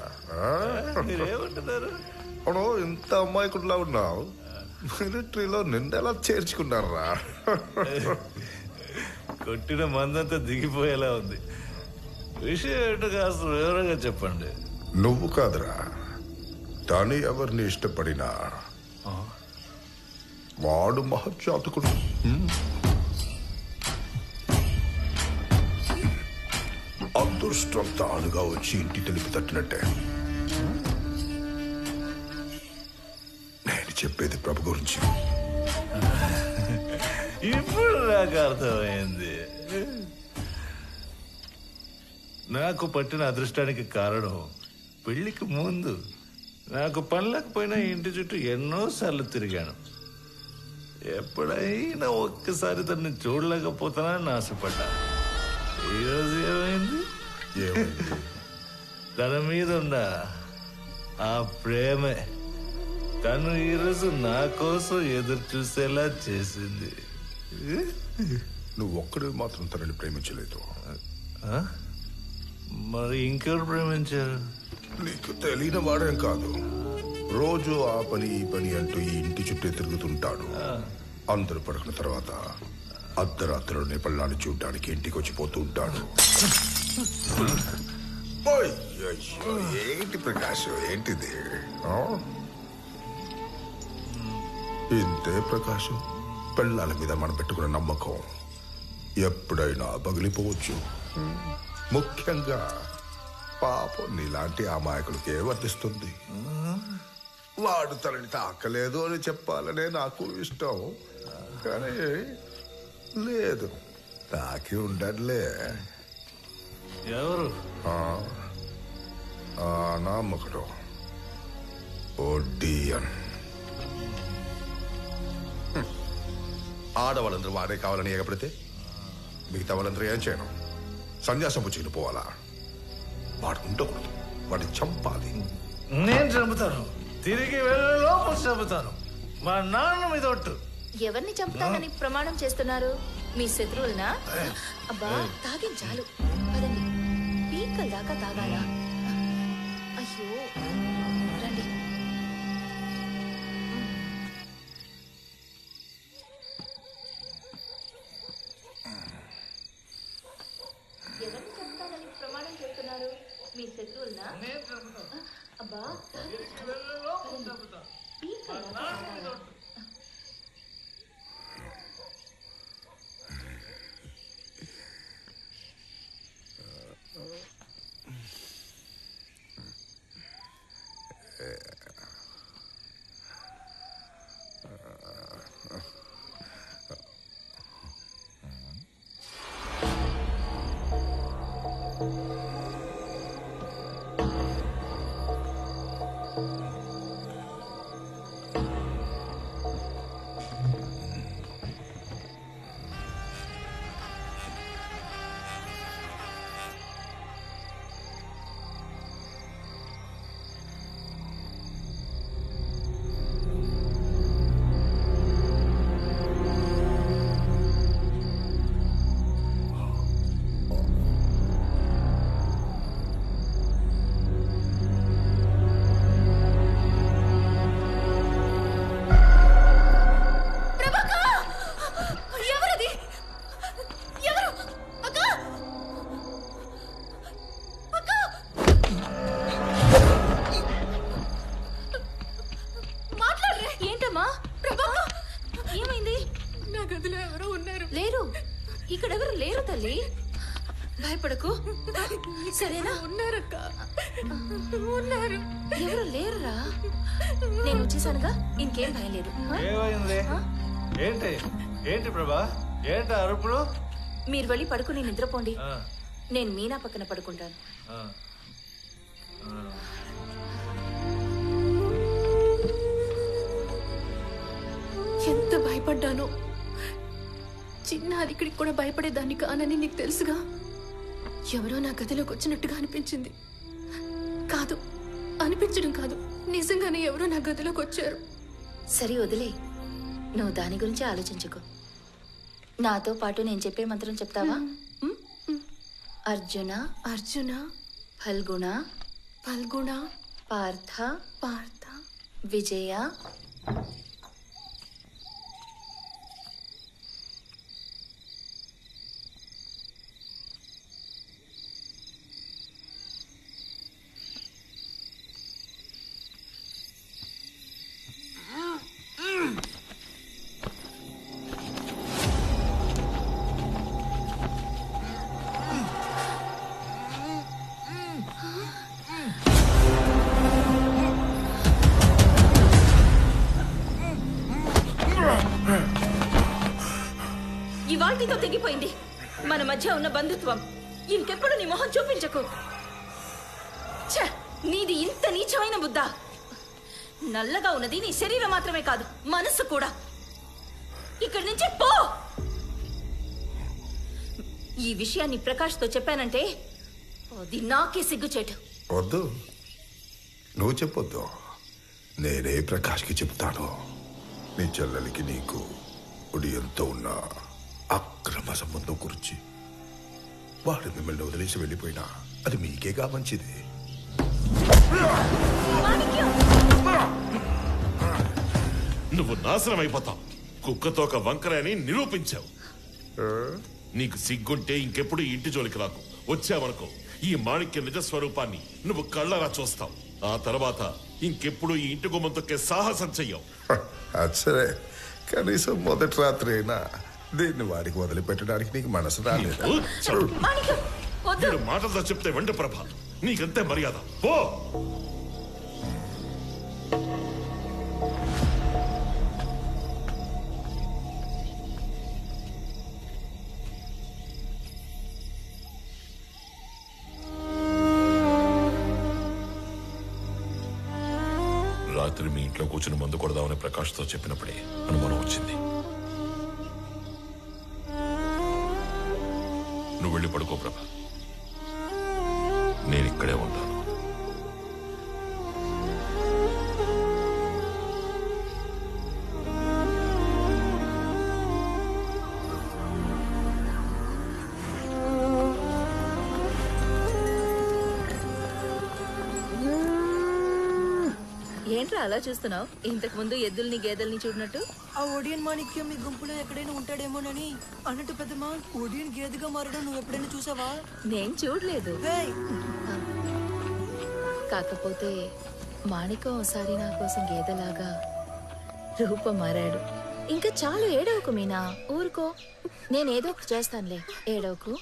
మీరేమంటున్నారు? అవును, ఇంత అమ్మాయికుడిలా ఉన్నావు, మిలిటరీలో నిన్నెలా చేర్చుకున్నారా? కొట్టిన మందంతా దిగిపోయేలా ఉంది. విషయం ఏంటో కాస్త వివరంగా చెప్పండి. నువ్వు కాదురా, దాని ఎవరిని ఇష్టపడినా వాడు మహత్యాతకుడు. అదృష్టం తానుగా వచ్చి ఇంటి తలుపు తట్టినట్టే. నేను చెప్పేది ప్రభు గురించి. ఇప్పుడు నాకు అర్థమైంది. నాకు పట్టిన అదృష్టానికి కారణం పెళ్లికి ముందు నాకు పనులేకపోయినా ఇంటి చుట్టూ ఎన్నోసార్లు తిరిగాను. ఎప్పుడైనా ఒక్కసారి తనని చూడలేకపోతానని ఆశపడ్డా. ఈరోజు ఏమైంది? తన మీద ఉన్న ఆ ప్రేమే తను ఈరోజు నా కోసం ఎదురు చూసేలా చేసింది. నువ్వు ఒక్కడే మాత్రం తనని ప్రేమించలేదు. మరి ఇంకెవరు ప్రేమించారు? నీకు తెలియని వాడేం కాదు. రోజు ఆ పని ఈ పని అంటూ ఈ ఇంటి చుట్టూ తిరుగుతుంటాడు. అందరూ పడుకున్న తర్వాత అర్ధరాత్రిలోనే పళ్ళాన్ని చూడ్డానికి ఇంటికి వచ్చి పోతూ ఉంటాడు. ఏంటి ప్రకాశం, ఏంటిది? ఇంతే ప్రకాశం. పెళ్ళాల మీద మనం పెట్టుకున్న నమ్మకం ఎప్పుడైనా పగిలిపోవచ్చు. ముఖ్యంగా పాపం నీలాంటి అమాయకులకే వర్తిస్తుంది. వాడు తనని తాకలేదు అని చెప్పాలనే నాకు ఇష్టం, కానీ లేదు, తాకి ఉండట్లే. ఎవరు? నమ్మకడు ఓడియన్. ఆడవాళ్ళందరూ వాడే కావాలని ఎగపడితే మిగతా వాళ్ళందరూ ఏం చేయను? సన్యాసం పుచ్చుకుని పోవాలా? వాడు ఉండకూడదు, వాడిని చంపాలి. నేను చంపుతాను, తిరిగి వెళ్ళలోపు చంపుతాను. మా నాన్న మీద ఒట్టు. ఎవరిని చంపుతానని ప్రమాణం చేస్తున్నారు? మీ శత్రువులనా? అబ్బా తాగించాలు పదండి. పీకల దాకా తాగాలా? అయ్యో రండి. ఎవరిని చంపుతానని ప్రమాణం చేస్తున్నారు? మీ శత్రువులనా? అబ్బా పీకల దాకా తాగాలా? భయపడకు, సరేనా? ఉన్నారక్క, ఉన్నారు. ఎవరు లేరురా, నేను వచ్చేసానుగా, ఇంకేం భయం లేదు. ఏంటి ఏంటి ప్రభా, ఏంటి అరుపులు? మీరు వెళ్ళి పడుకుని నిద్రపోండి, నేను మీనా పక్కన పడుకుంటాను. ఎంత భయపడ్డానో. చిన్న అది ఇక్కడికి కూడా భయపడేదాన్ని కానని నీకు తెలుసుగా. ఎవరో నా గదిలోకి వచ్చినట్టుగా అనిపించింది. కాదు, అనిపించడం కాదు, నిజంగానే ఎవరో నా గదిలోకి వచ్చారు. సరే వదిలే, నువ్వు దాని గురించి ఆలోచించుకో. నాతో పాటు నేను చెప్పే మంత్రం చెప్తావా? అర్జున అర్జున, ఫల్గుణ ఫల్గుణ, పార్థ పార్థ, విజయ. అయిపోయింది మన మధ్య ఉన్న బంధుత్వం. ఇంకెప్పుడు నీ మొహం చూపించకు. ఛ, నీది ఇంత నీచమైన బుద్ధ. నల్లగా ఉన్నది నీ శరీరం మాత్రమే కాదు, మనసు కూడా. ఇక్కడి నుంచి పో. ఈ విషయాన్ని ప్రకాష్తో చెప్పానంటే అది నాకే సిగ్గుచేటు. వద్దు, నువ్వు చెప్పొద్దు. నేనే ప్రకాష్కి చెప్తాను. నీ చెల్లెలికి నీకు ఉడియంతో ఉన్న అక్రమ సంబంధం గురించి. వాడు మిమ్మల్ని వదిలేసి వెళ్ళిపోయినా అది మీకేగా మంచిది. నువ్వు నాశనం అయిపోతావు. కుక్కతో ఒక వంకర అని నిరూపించావు. నీకు సిగ్గుంటే ఇంకెప్పుడు ఈ ఇంటి జోలికి రాకు. వచ్చావనుకో ఈ మాణిక్య నిజస్వరూపాన్ని నువ్వు కళ్ళరా చూస్తావు. ఆ తర్వాత ఇంకెప్పుడు ఈ ఇంటి గుమ్మం తొక్కే సాహసం చెయ్యవు. అది సరే, కనీసం మొదటి రాత్రి అయినా దీన్ని వాడికి వదిలిపెట్టడానికి నీకు మనసు రాలేదు. మాటలతో చెప్తే వెంట ప్రభ, నీకంతే మర్యాద. పో. రాత్రి మీ ఇంట్లో కూర్చుని మందు కొడదామని ప్రకాష్తో చెప్పినప్పుడే అనుమానం వచ్చింది. నువ్వు వెళ్ళి పడుకో ప్రభ, నేను ఇక్కడే ఉంటాను. ఏంట్రా అలా చూస్తున్నావు? ఇంతకు ముందు ఎద్దుల్ని గేదెల్ని చూడనట్టు. ఆ ఒడియన్ మాణిక్యం మీ గుంపులో ఎక్కడైనా ఉంటాడేమోనని. అన్నట్టు పెద్దమ్మా, ఒడియన్ గేదెగా మారడం నువ్వు ఎప్పుడైనా చూసావా? నేను చూడలేదు. కాకపోతే మాణిక్యం ఒకసారి నా కోసం గేదెలాగా రూపం మారాడు. ఇంకా చాలు, ఏడవకు మీనా, ఊరుకో. నేనేదో ఒకటి చేస్తానులే, ఏడవకు.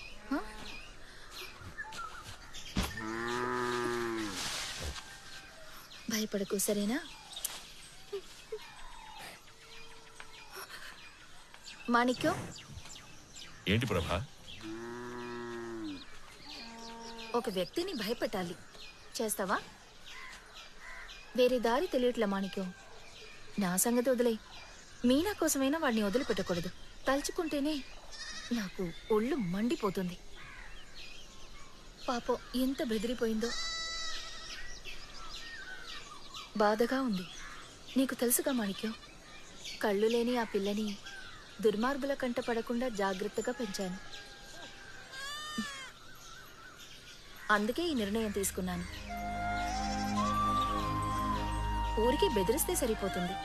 భయపడకు, సరేనా? మాణిక్యం, ఏంటి ప్రభా? ఒక వ్యక్తిని భయపెట్టాలి, చేస్తావా? వేరే దారి తెలియట్లే మాణిక్యం. నా సంగతి వదిలే. మీనా కోసమైనా వాడిని వదిలిపెట్టకూడదు. తలుచుకుంటేనే నాకు ఒళ్ళు మండిపోతుంది. పాపం ఎంత బెదిరిపోయిందో. బాధగా ఉంది. నీకు తెలుసుగా మాణిక్యం, కళ్ళు లేని ఆ పిల్లని దుర్మార్గుల కంట పడకుండా జాగ్రత్తగా పెంచాను. అందుకే ఈ నిర్ణయం తీసుకున్నాను. ఊరికి బెదిరిస్తే సరిపోతుంది.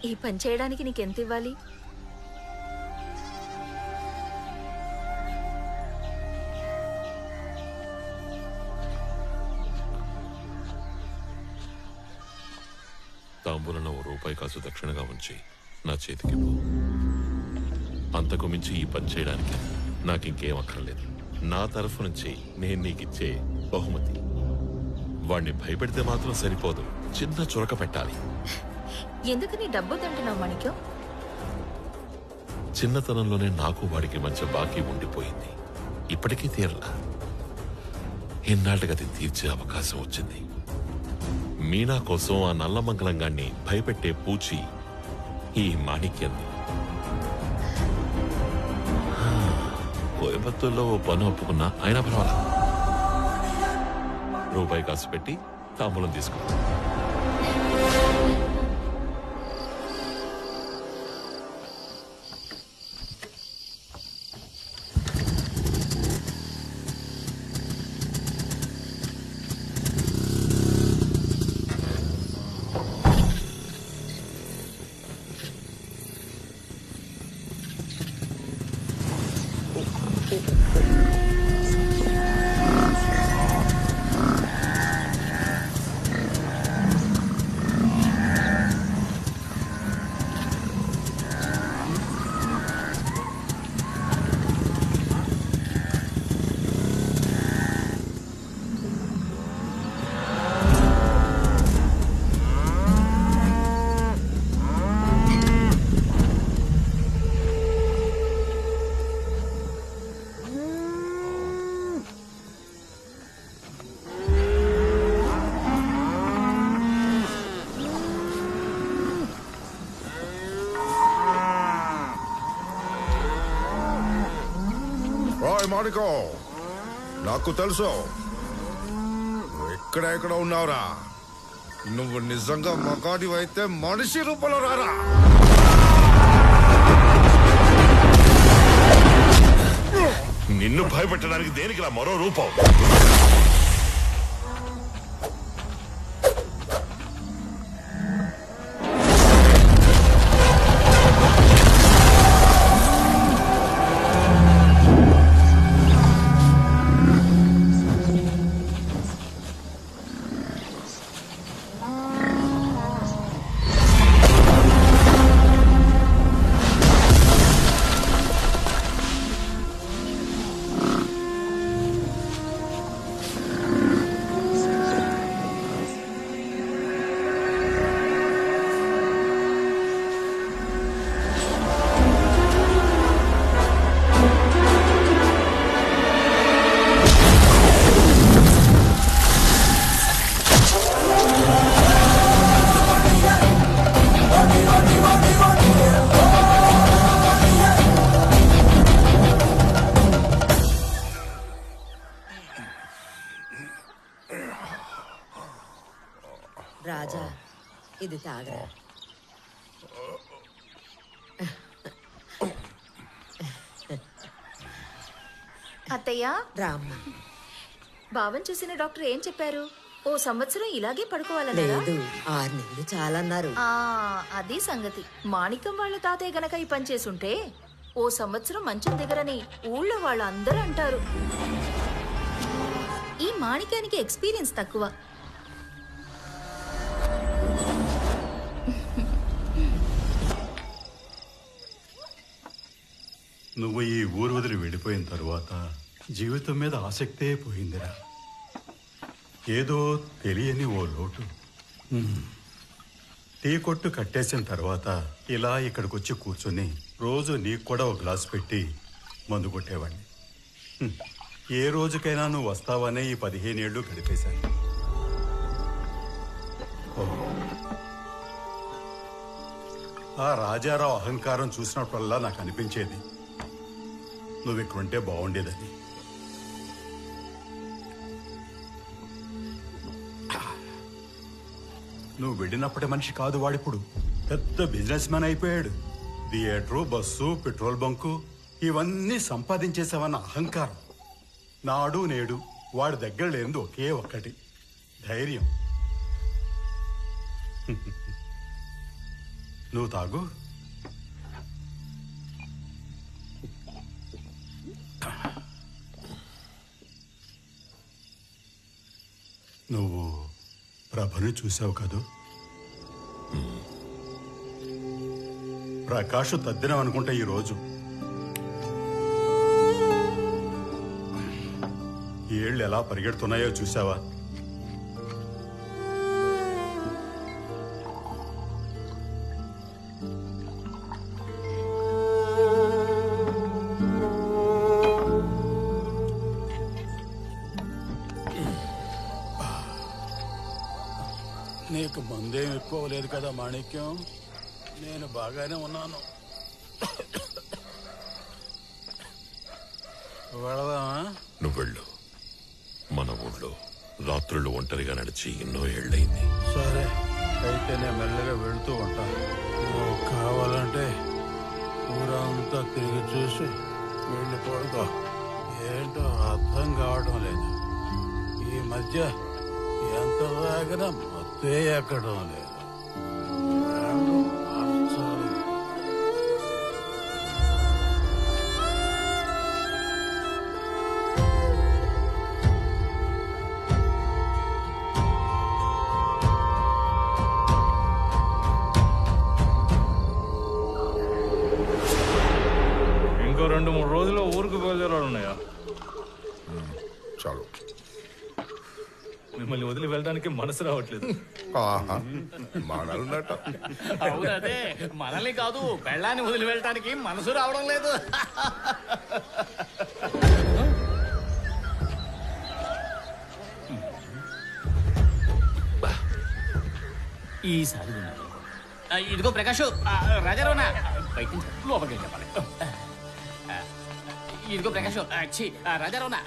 ఈ పని చేయడానికి నీకెంత ఇవ్వాలి? తాంబూలను రూపాయి కాసు దక్షిణగా ఉంచి నా చేతికి పో. అంతకు మించి ఈ పని చేయడానికి నాకింకేం అక్కర్లేదు. నా తరఫు నుంచి నేను నీకిచ్చే బహుమతి. వాణ్ణి భయపెడితే మాత్రం సరిపోదు, చిన్న చురక పెట్టాలి. ఎందుకని డబ్బు తింటున్నావు మాణిక్యం? చిన్నతనంలోనే నాకు వాడికి మధ్య బాకీ ఉండిపోయింది. ఇప్పటికీ తీరలా. ఇన్నాళ్ళకి అది తీర్చే అవకాశం వచ్చింది. మీనా కోసం ఆ నల్లమంగళంగాన్ని భయపెట్టే పూచి ఈ మాణిక్యంది. కోయంబత్తూరులో ఓ పని ఒప్పుకున్నా, అయినా పర్వాలా. రూపాయి కాసు పెట్టి తాంబూలం తీసుకో. రాయ్ మాణికో, నాకు తెలుసు నువ్వు ఎక్కడ ఉన్నావురా. నువ్వు నిజంగా మగాడివైతే మనిషి రూపంలో రారా. నిన్ను భయపెట్టడానికి దేనికి మరో రూపం? రాజా, ఇది తాగరా. అత్తయ్య, రామ్మ. బావని చూసిన డాక్టర్ ఏం చెప్పారు? ఓ సంవత్సరం ఇలాగే పడుకోవాలన్నారా? లేదు, 6 నెలలు చాలన్నారు. అది సంగతి. మాణిక్యం వాళ్ళ తాతయ్య గనక ఈ పని చేసుంటే ఓ సంవత్సరం మంచం దిగరని ఊళ్ళో వాళ్ళు అందరూ అంటారు. ఈ మాణిక్యానికి ఎక్స్పీరియన్స్ తక్కువ. నువ్వు ఈ ఊరు వదిలి వెళ్ళిపోయిన తరువాత జీవితం మీద ఆసక్తే పోయిందిరా. ఏదో తెలియని ఓ లోటు. టీ కొట్టు కట్టేసిన తర్వాత ఇలా ఇక్కడికి వచ్చి కూర్చొని రోజు నీకు కూడా ఒక గ్లాస్ పెట్టి మందు కొట్టేవాడిని. ఏ రోజుకైనా నువ్వు వస్తావనే ఈ 15 ఏళ్ళు గడిపేశాను. ఆ రాజారావు అహంకారం చూసినప్పుడల్లా నాకు అనిపించేది నువ్వు ఇక్కడుంటే బాగుండేదని. నువ్వు వెళ్ళినప్పటి మనిషి కాదు వాడిప్పుడు. పెద్ద బిజినెస్ మ్యాన్ అయిపోయాడు. థియేటరు, బస్సు, పెట్రోల్ బంకు ఇవన్నీ సంపాదించేసావన్న అహంకారం. నాడు నేడు వాడి దగ్గర లేనిది ఒకే ఒక్కటి, ధైర్యం. నువ్వు తాగు. నువ్వు ప్రభను చూసావు కదూ? ప్రకాష్ తద్దినం అనుకుంటా ఈరోజు. ఏళ్ళు ఎలా పరిగెడుతున్నాయో చూసావా? నీకు మందేం ఎక్కువ లేదు కదా మాణిక్యం? నేను బాగానే ఉన్నాను. వెళదామా? నువ్వు వెళ్ళు. మన ఊళ్ళో రాత్రులు ఒంటరిగా నడిచి ఎన్నో ఏళ్ళయింది. సరే, అయితే నేను మెల్లగా వెళ్తూ ఉంటాను. నువ్వు కావాలంటే ఊరంతా తిరిగి చూసి వెళ్ళిపోడుకో. ఏంటో అర్థం కావడం లేదు. ఈ మధ్య ఎంత తాగినా మత్తే ఎక్కడం లేదు. ఇంకో 2-3 రోజుల్లో ఊరికి బయలుదేరాడు ఉన్నాయా? చాలు. మిమ్మల్ని వదిలి వెళ్ళడానికి మనసు రావట్లేదు. అవునదే, మనల్ని కాదు పెళ్ళాన్ని వదిలి వెళ్ళటానికి మనసు రావడం లేదు. ఈసారి ఇదిగో ప్రకాష్, రాజారావునా బయట నుంచి లోపలికి చెప్పాలి. ఇదిగో ప్రకాష్ రాజారావునా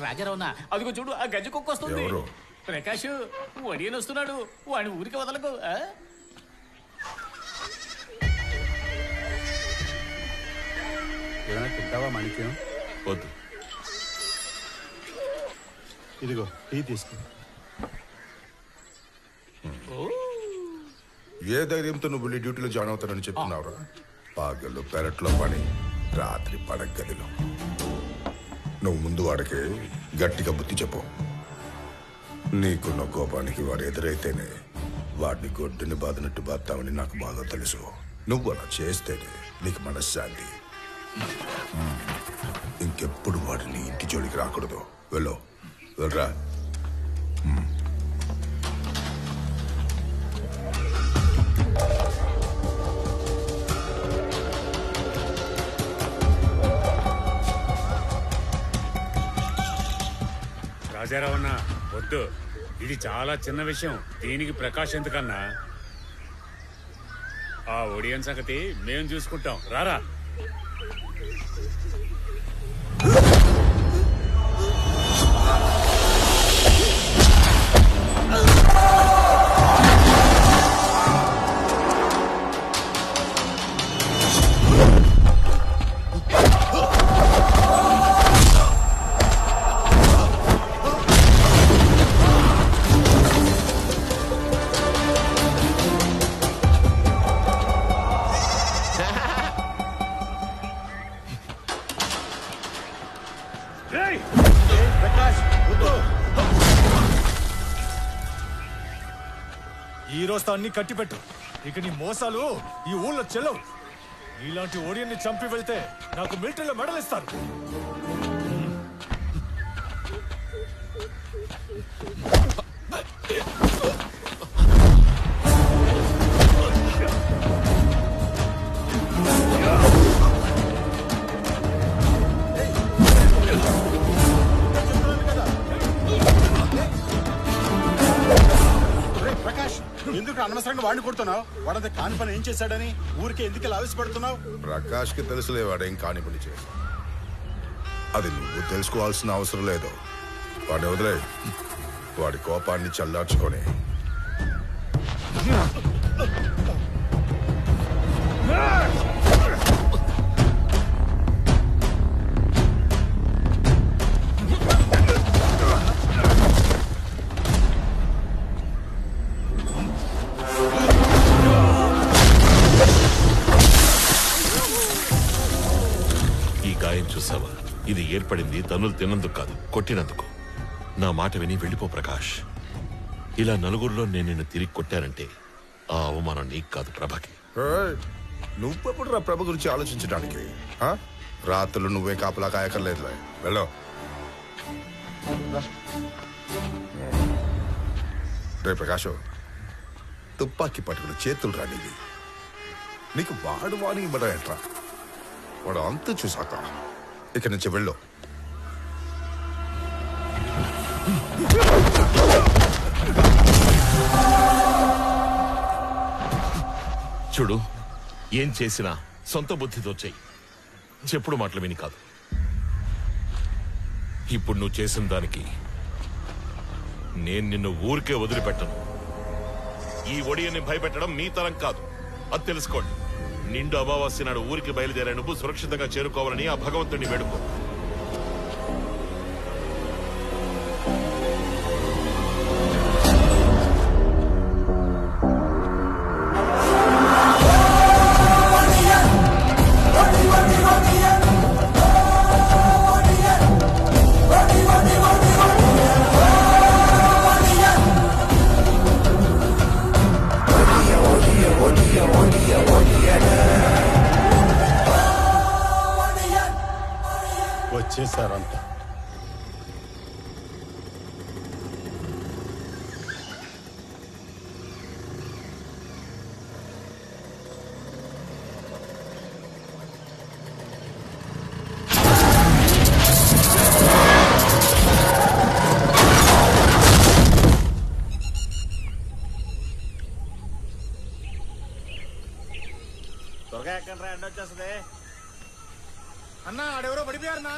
రాజారావునా అదిగో చూడు ఆ గజ్జి కుక్క వస్తుంది ఎవరు? ప్రకాష్ వడియన్ వస్తున్నాడు వాడిని ఊరికి వదలకు ఏమైనా తింటావా మాణిక్యం? వద్దు. ఇదిగో టీ తీసుకో. ఏ ధైర్యంతో నువ్వు వెళ్ళి డ్యూటీలో జాయిన్ అవుతానని చెప్తున్నావురా? పగలు పెరట్లో పని, రాత్రి పడగదిలో. నువ్వు ముందు వాడికి గట్టిగా బుద్ధి చెప్పు. నీకున్న కోపానికి వాడు ఎదురైతేనే వాడిని గొడ్డుని బాధినట్టు బాస్తామని నాకు బాగా తెలుసు. నువ్వు అలా చేస్తేనే నీకు మనశ్శాంతి. ఇంకెప్పుడు వాడిని ఇంటి జోలికి రాకూడదు. వెళ్ళు, వెళ్ళరా. రాజారావన్నా వద్దు, ఇది చాలా చిన్న విషయం. దీనికి ప్రకాష్ ఎందుకన్నా? ఆ ఒడియన్ సంగతి మేం చూసుకుంటాం. రారా. ఈ రోజుతో అన్ని కట్టిపెట్టు. ఇక నీ మోసాలు ఈ ఊళ్ళో చెల్లవు. ఇలాంటి ఓడియన్ని చంపి వెళ్తే నాకు మిలిటరీలో మెడల్ ఇస్తారు. ఎందుకు అనవసరంగా వాడిని కొడుతున్నావు? వాడంత కాని పని ఏం చేశాడని ఊరికే ఎందుకు ఇలా ఆవేశపడుతున్నావు? ప్రకాష్ కి తెలుసులే వాడేం కాని పని చేసి. అది నువ్వు తెలుసుకోవాల్సిన అవసరం లేదు. వాడిని వదిలే. వాడి కోపాన్ని చల్లార్చుకొని చూసావా? ఇది ఏర్పడింది తన్నులు తిన్నందుకు కాదు, కొట్టినందుకు. నా మాట విని వెళ్ళిపో ప్రకాష్. ఇలా నలుగురిలో నేను నిన్ను తిరిగి కొట్టానంటే ఆ అవమానం నీకు కాదు, ప్రభకి. నువ్వెప్పుడు రా ప్రభ గురించి ఆలోచించడానికి? రాత్రులు నువ్వే కాపలా కాయకర్లేదులే. వెళ్ళో. రే ప్రకాష్, తుపాకీ పట్టుకుని చేతులు రానివి. నీకు వాడు వాడిని ఇవ్వడం ఎట్రా? వాడు అంత చూసాక ఇక్కడి నుంచి వెళ్ళు. చూడు, ఏం చేసినా సొంత బుద్ధితో చెయ్యి, చెప్పుడు మాటలు విని కాదు. ఇప్పుడు నువ్వు చేసిన దానికి నేను నిన్ను ఊరికే వదిలిపెట్టను. ఈ ఒడియని భయపెట్టడం మీ తరం కాదు, అది తెలుసుకోండి. నిండు అమావాస్య నాడు ఊరికి బయలుదేరే నువ్వు సురక్షితంగా చేరుకోవాలని ఆ భగవంతుడిని వేడుకో. వచ్చేసారంతా. త్వరగా ఎక్కడ ఎండ వచ్చేస్తుంది. అన్నా ఆడెవరో పడిపోయారు. అయిపోయారనా